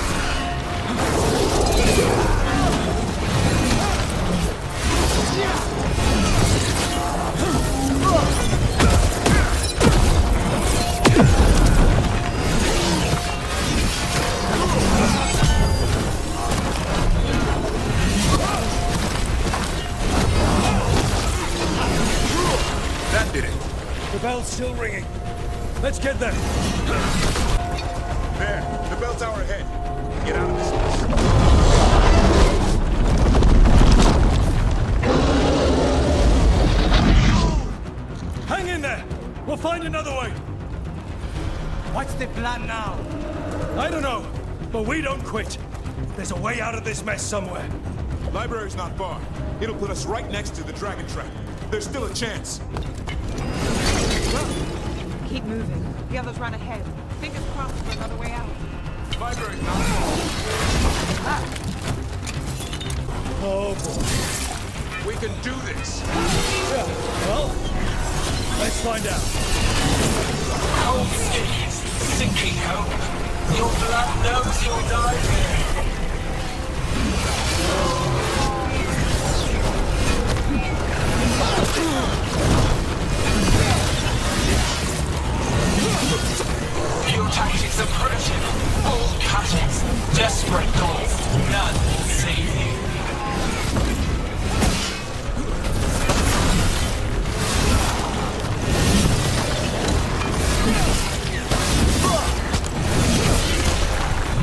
That did it. The bell's still ringing. Let's get there. There, the bell tower ahead. Get out of this place. Hang in there. We'll find another way. What's the plan now? I don't know, but we don't quit. There's a way out of this mess somewhere. Library's not far. It'll put us right next to the dragon trap. There's still a chance. Keep moving. The others run ahead. Fingers crossed for another way out. Library's not far. Oh boy. We can do this. Yeah, well, let's find out. Cold cities, sinking hope. Your blood knows you'll die here. Pure tactics of pressure, all cuttings, desperate goals, none will save you.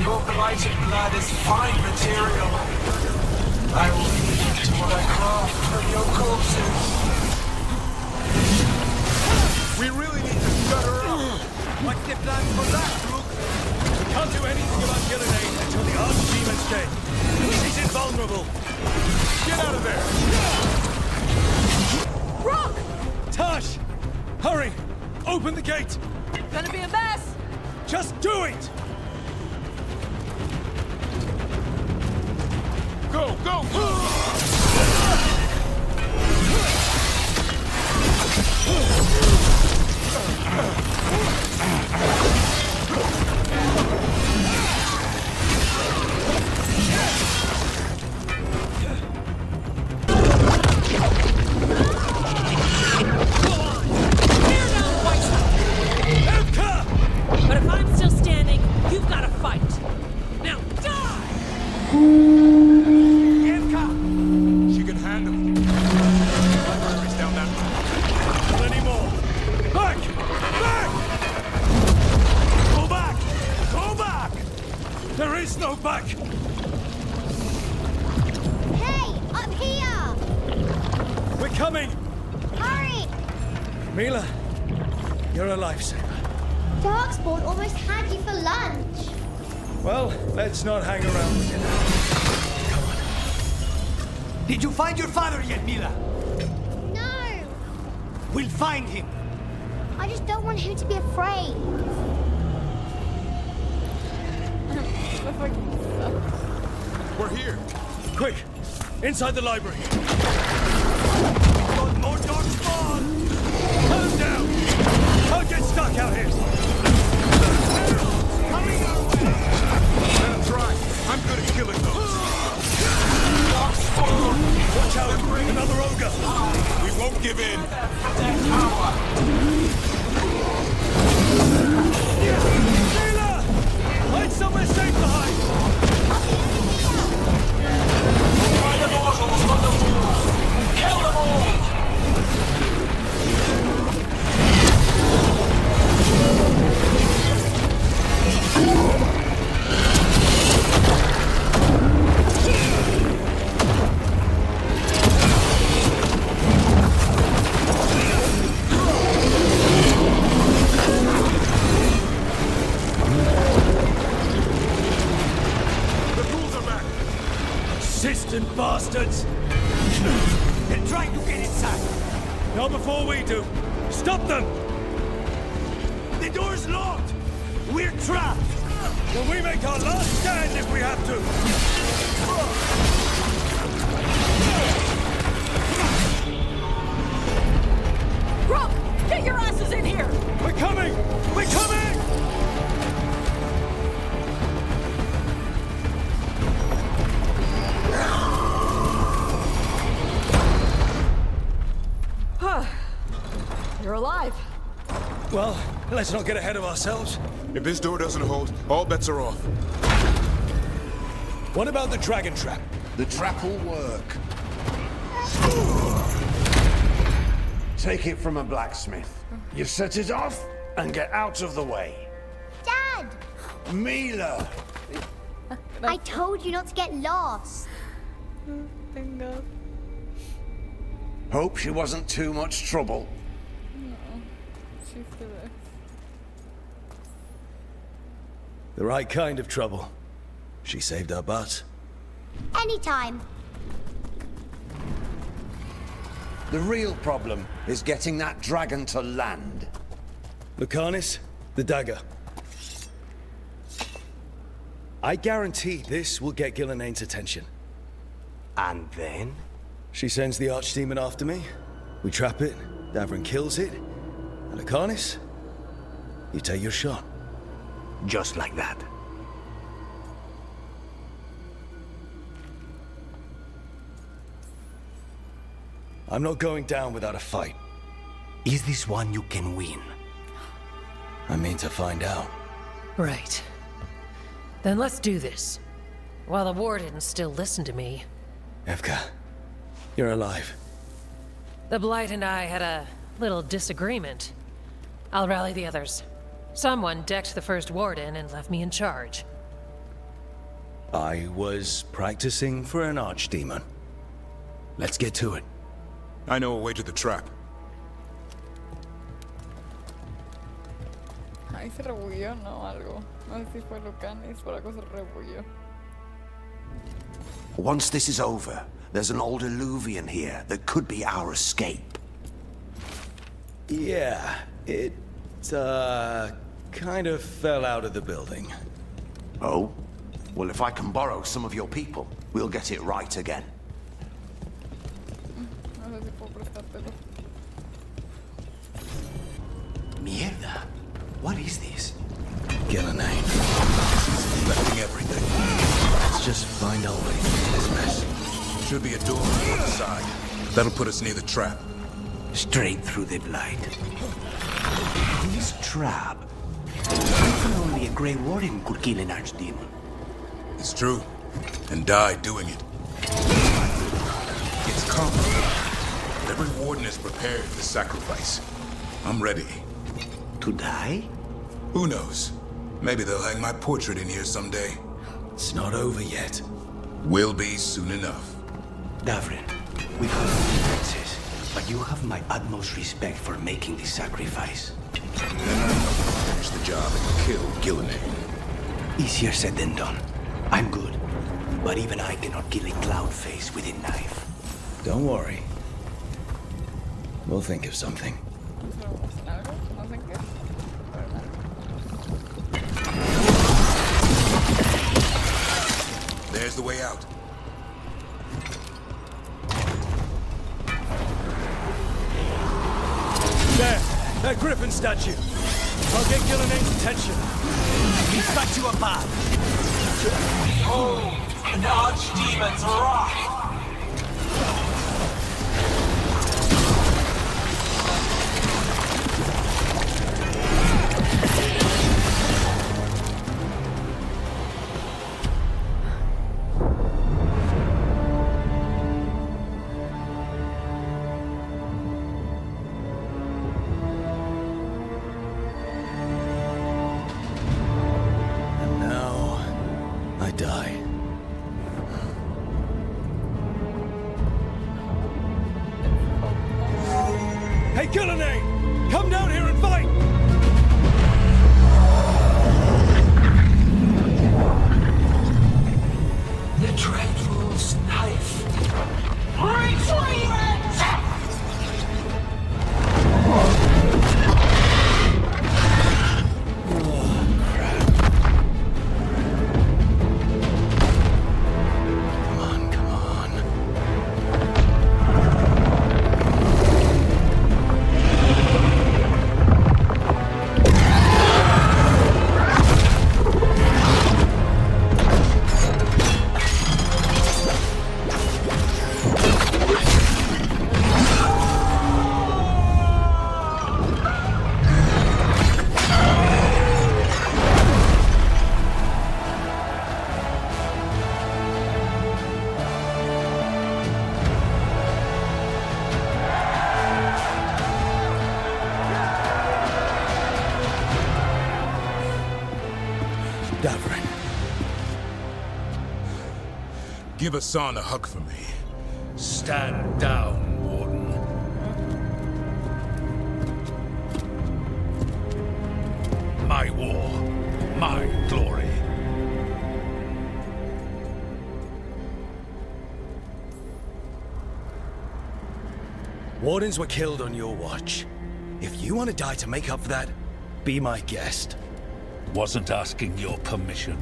Your blighted blood is fine material. I will feed it to what I craft from your corpses. We really need to shut her up. What's the plan for that, Rook? We can't do anything about Gillinan until the Archdemon's dead. She's invulnerable. Get out of there! Rock! Tash! Hurry! Open the gate! Gonna be a mess! Just do it! Go, go, go! But if I'm still standing, you've got to fight. Now die! She can handle it. Library's down that road. Not anymore! Back! Back! Go back! Go back! back! Hey, up here! We're coming! Hurry! Mila, you're a lifesaver. Darkspawn almost had you for lunch. Well, let's not hang around with you now. Come on. Did you find your father yet, Mila? No! We'll find him. I just don't want him to be afraid. We're here. Quick! Inside the library. Got more Darkspawn! Calm down! Don't get stuck out here! Coming our way! Let him try. I'm good at killing those. Darkspawn! Watch out! Another ogre! We won't give in. Mila! Find somewhere safe to hide! Find the mortals from the wall! Kill them all! Persistent bastards! They're trying to get inside. Not before we do. Stop them! The door's locked. We're trapped. Will we make our last stand if we have to? Rook! Get your asses in here! We're coming! We're coming! You're alive. Well, let's not get ahead of ourselves. If this door doesn't hold, all bets are off. What about the dragon trap? The trap will work. Take it from a blacksmith. You set it off and get out of the way. Dad! Mila! I told you not to get lost. Thank God. Hope she wasn't too much trouble. No, she's still there. The right kind of trouble. She saved our butts. Anytime. The real problem is getting that dragon to land. Lucanis, the dagger. I guarantee this will get Gillenaine's attention. And then? She sends the archdemon after me. We trap it, Davrin kills it. And Lucanis, you take your shot. Just like that. I'm not going down without a fight. Is this one you can win? I mean to find out. Right. Then let's do this. While the wardens still listen to me. Evka, you're alive. The Blight and I had a little disagreement. I'll rally the others. Someone decked the first warden and left me in charge. I was practicing for an archdemon. Let's get to it. I know a way to the trap. Ahí se rebulló, no, algo. No sé si fue Lucanis, pero algo se rebulló. Once this is over, there's an old Illuvian here that could be our escape. Yeah, it, kind of fell out of the building. Oh? Well, if I can borrow some of your people, we'll get it right again. No sé si puedo prestártelo. Mierda. What is this? Gillenaine. Collecting everything. Let's just find our way through this mess. Should be a door on the side. That'll put us near the trap. Straight through the Blight. This trap? Even only a Grey Warden could kill an archdemon. It's true. And die doing it. It's complicated. Every warden is prepared for the sacrifice. I'm ready. To die? Who knows? Maybe they'll hang my portrait in here someday. It's not over yet. Will be soon enough. Davrin, we've heard of differences, but you have my utmost respect for making this sacrifice. Finish the job and kill Gillenane. Easier said than done. I'm good, but even I cannot kill a cloud face with a knife. Don't worry. We'll think of something. There's the way out. There! That griffin statue! I'll get Gillenane's attention. He's back to a bar. Behold, an archdemon's wrath! Gillenane! Come down here and fight! The Dreadful's knife. Retreat! Davrin. Give Hassan a hug for me. Stand down, Warden. My war, my glory. Wardens were killed on your watch. If you want to die to make up for that, be my guest. Wasn't asking your permission.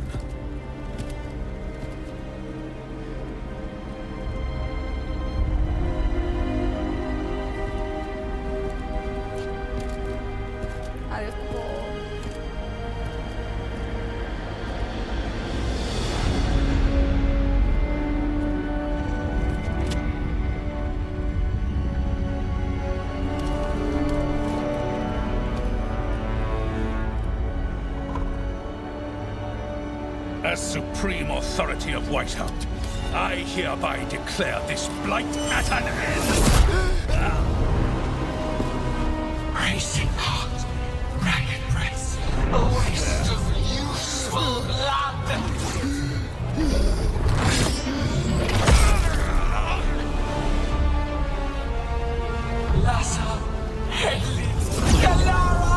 Adiós, po. As supreme authority of Whiteout, I hereby declare this blight at an end. Racing heart, ragged race, a waste of useful blood. Lassa, Hedley, Galara.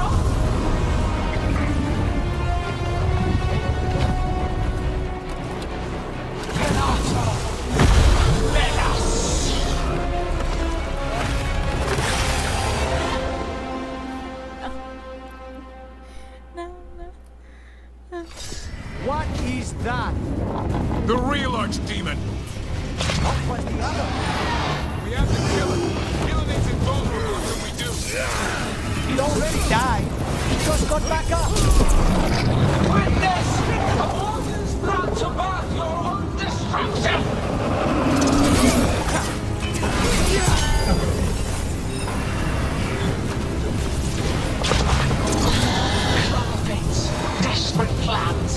What is that? The real archdemon! What was the other? We have to kill him. Gillenane's invulnerable until we do. He already died. He just got back up. Witness the Warden's plan to birth your own destruction! Fates, desperate plans,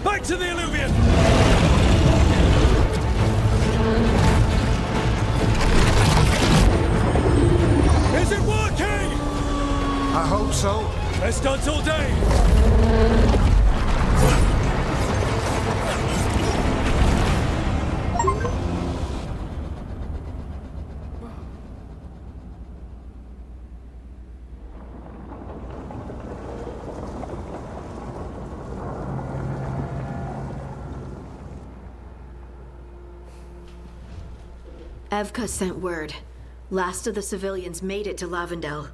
Back to the Illuvian! Is it working? I hope so. Best odds all day! Evka sent word. Last of the civilians made it to Lavendel.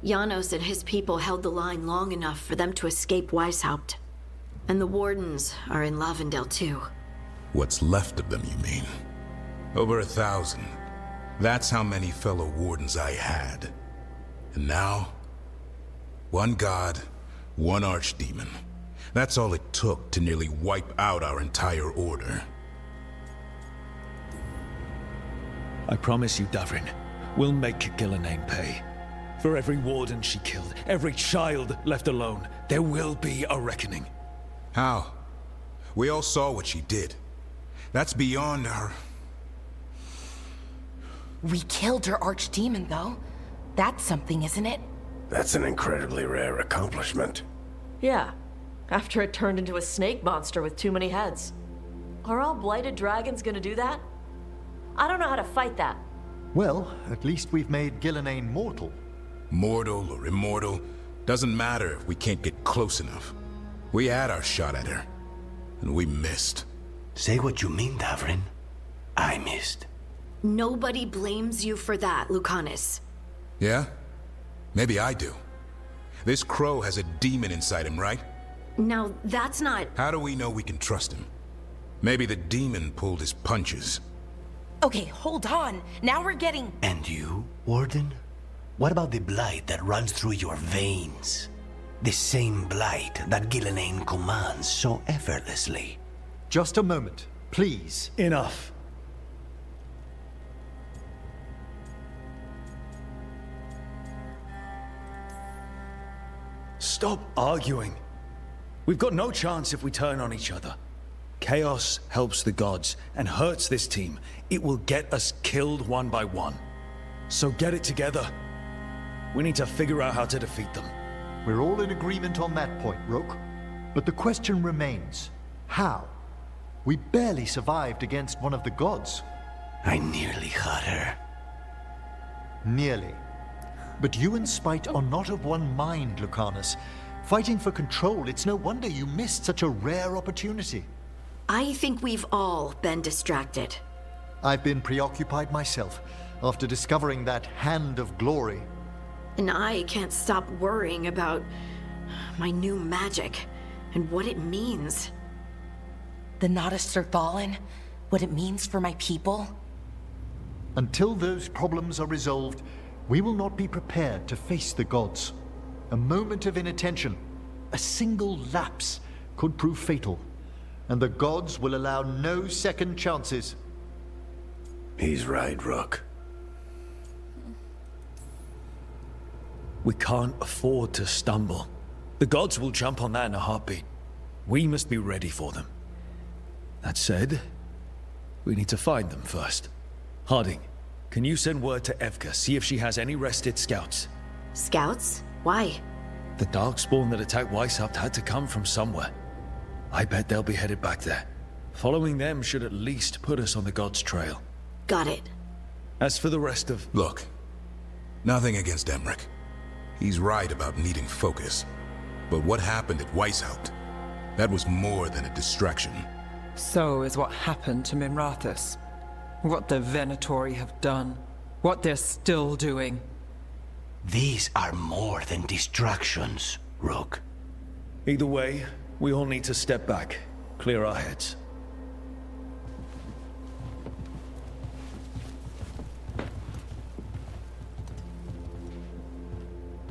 Janos and his people held the line long enough for them to escape Weishaupt. And the Wardens are in Lavendel too. What's left of them, you mean? Over 1,000. That's how many fellow Wardens I had. And now, one god, one archdemon. That's all it took to nearly wipe out our entire order. I promise you, Davrin, we'll make Gillenane pay. For every warden she killed, every child left alone, there will be a reckoning. How? We all saw what she did. That's beyond our... We killed her archdemon, though. That's something, isn't it? That's an incredibly rare accomplishment. Yeah, after it turned into a snake monster with too many heads. Are all blighted dragons gonna do that? I don't know how to fight that. Well, at least we've made Gillenane mortal. Mortal or immortal, doesn't matter if we can't get close enough. We had our shot at her, and we missed. Say what you mean, Davrin. I missed. Nobody blames you for that, Lucanus. Yeah? Maybe I do. This crow has a demon inside him, right? Now, that's not... How do we know we can trust him? Maybe the demon pulled his punches. Okay, hold on. Now we're getting... And you, Warden? What about the blight that runs through your veins? The same blight that Gillenane commands so effortlessly. Just a moment, please. Enough. Stop arguing. We've got no chance if we turn on each other. Chaos helps the gods and hurts this team. It will get us killed one by one. So get it together. We need to figure out how to defeat them. We're all in agreement on that point, Rook. But the question remains, how? We barely survived against one of the gods. I nearly had her. Nearly. But you and Spite are not of one mind, Lucanus. Fighting for control, it's no wonder you missed such a rare opportunity. I think we've all been distracted. I've been preoccupied myself, after discovering that Hand of Glory. And I can't stop worrying about my new magic and what it means. The Nodists are fallen? What it means for my people? Until those problems are resolved, we will not be prepared to face the gods. A moment of inattention, a single lapse, could prove fatal. And the gods will allow no second chances. He's right, Rook. We can't afford to stumble. The gods will jump on that in a heartbeat. We must be ready for them. That said, we need to find them first. Harding, can you send word to Evka, see if she has any rested scouts? Scouts? Why? The Darkspawn that attacked Weishaupt had to come from somewhere. I bet they'll be headed back there. Following them should at least put us on the gods' trail. Got it. As for the rest of... Look, nothing against Emmerich. He's right about needing focus. But what happened at Weishaupt? That was more than a distraction. So is what happened to Minrathous. What the Venatori have done. What they're still doing. These are more than distractions, Rook. Either way, we all need to step back, clear our heads.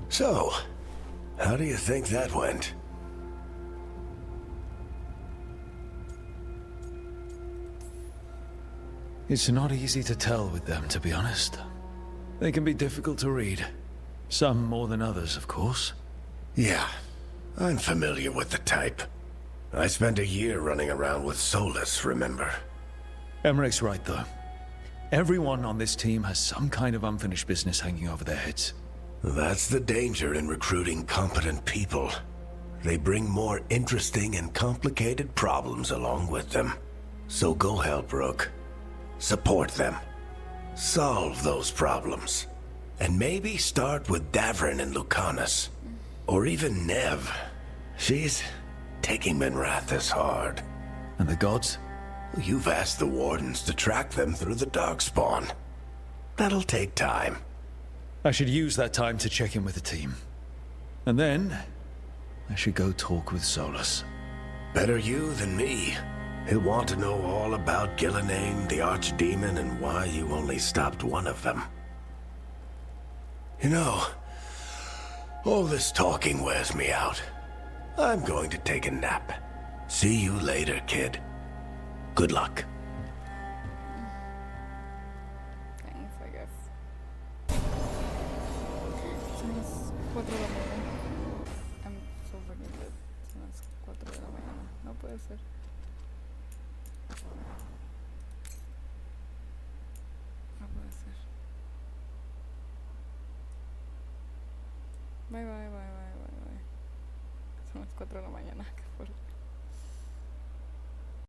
So, how do you think that went? It's not easy to tell with them, to be honest. They can be difficult to read. Some more than others, of course. Yeah, I'm familiar with the type. I spent a year running around with Solus, remember? Emmerich's right, though. Everyone on this team has some kind of unfinished business hanging over their heads. That's the danger in recruiting competent people. They bring more interesting and complicated problems along with them. So go help Rook. Support them. Solve those problems. And maybe start with Davrin and Lucanus. Or even Nev. She's taking Minrathous hard. And the gods? You've asked the Wardens to track them through the Darkspawn. That'll take time. I should use that time to check in with the team. And then, I should go talk with Solus. Better you than me. He'll want to know all about Gillenane, the Archdemon, and why you only stopped one of them. You know, all this talking wears me out. I'm going to take a nap. See you later, kid. Good luck. Thanks, I guess. Son las 4 de la mañana. I'm so fucking dead. Son las 4 de la mañana. No puede ser. No puede ser. Bye, bye, bye, bye, bye, bye. Son las 4 de la mañana. Qué fuerte.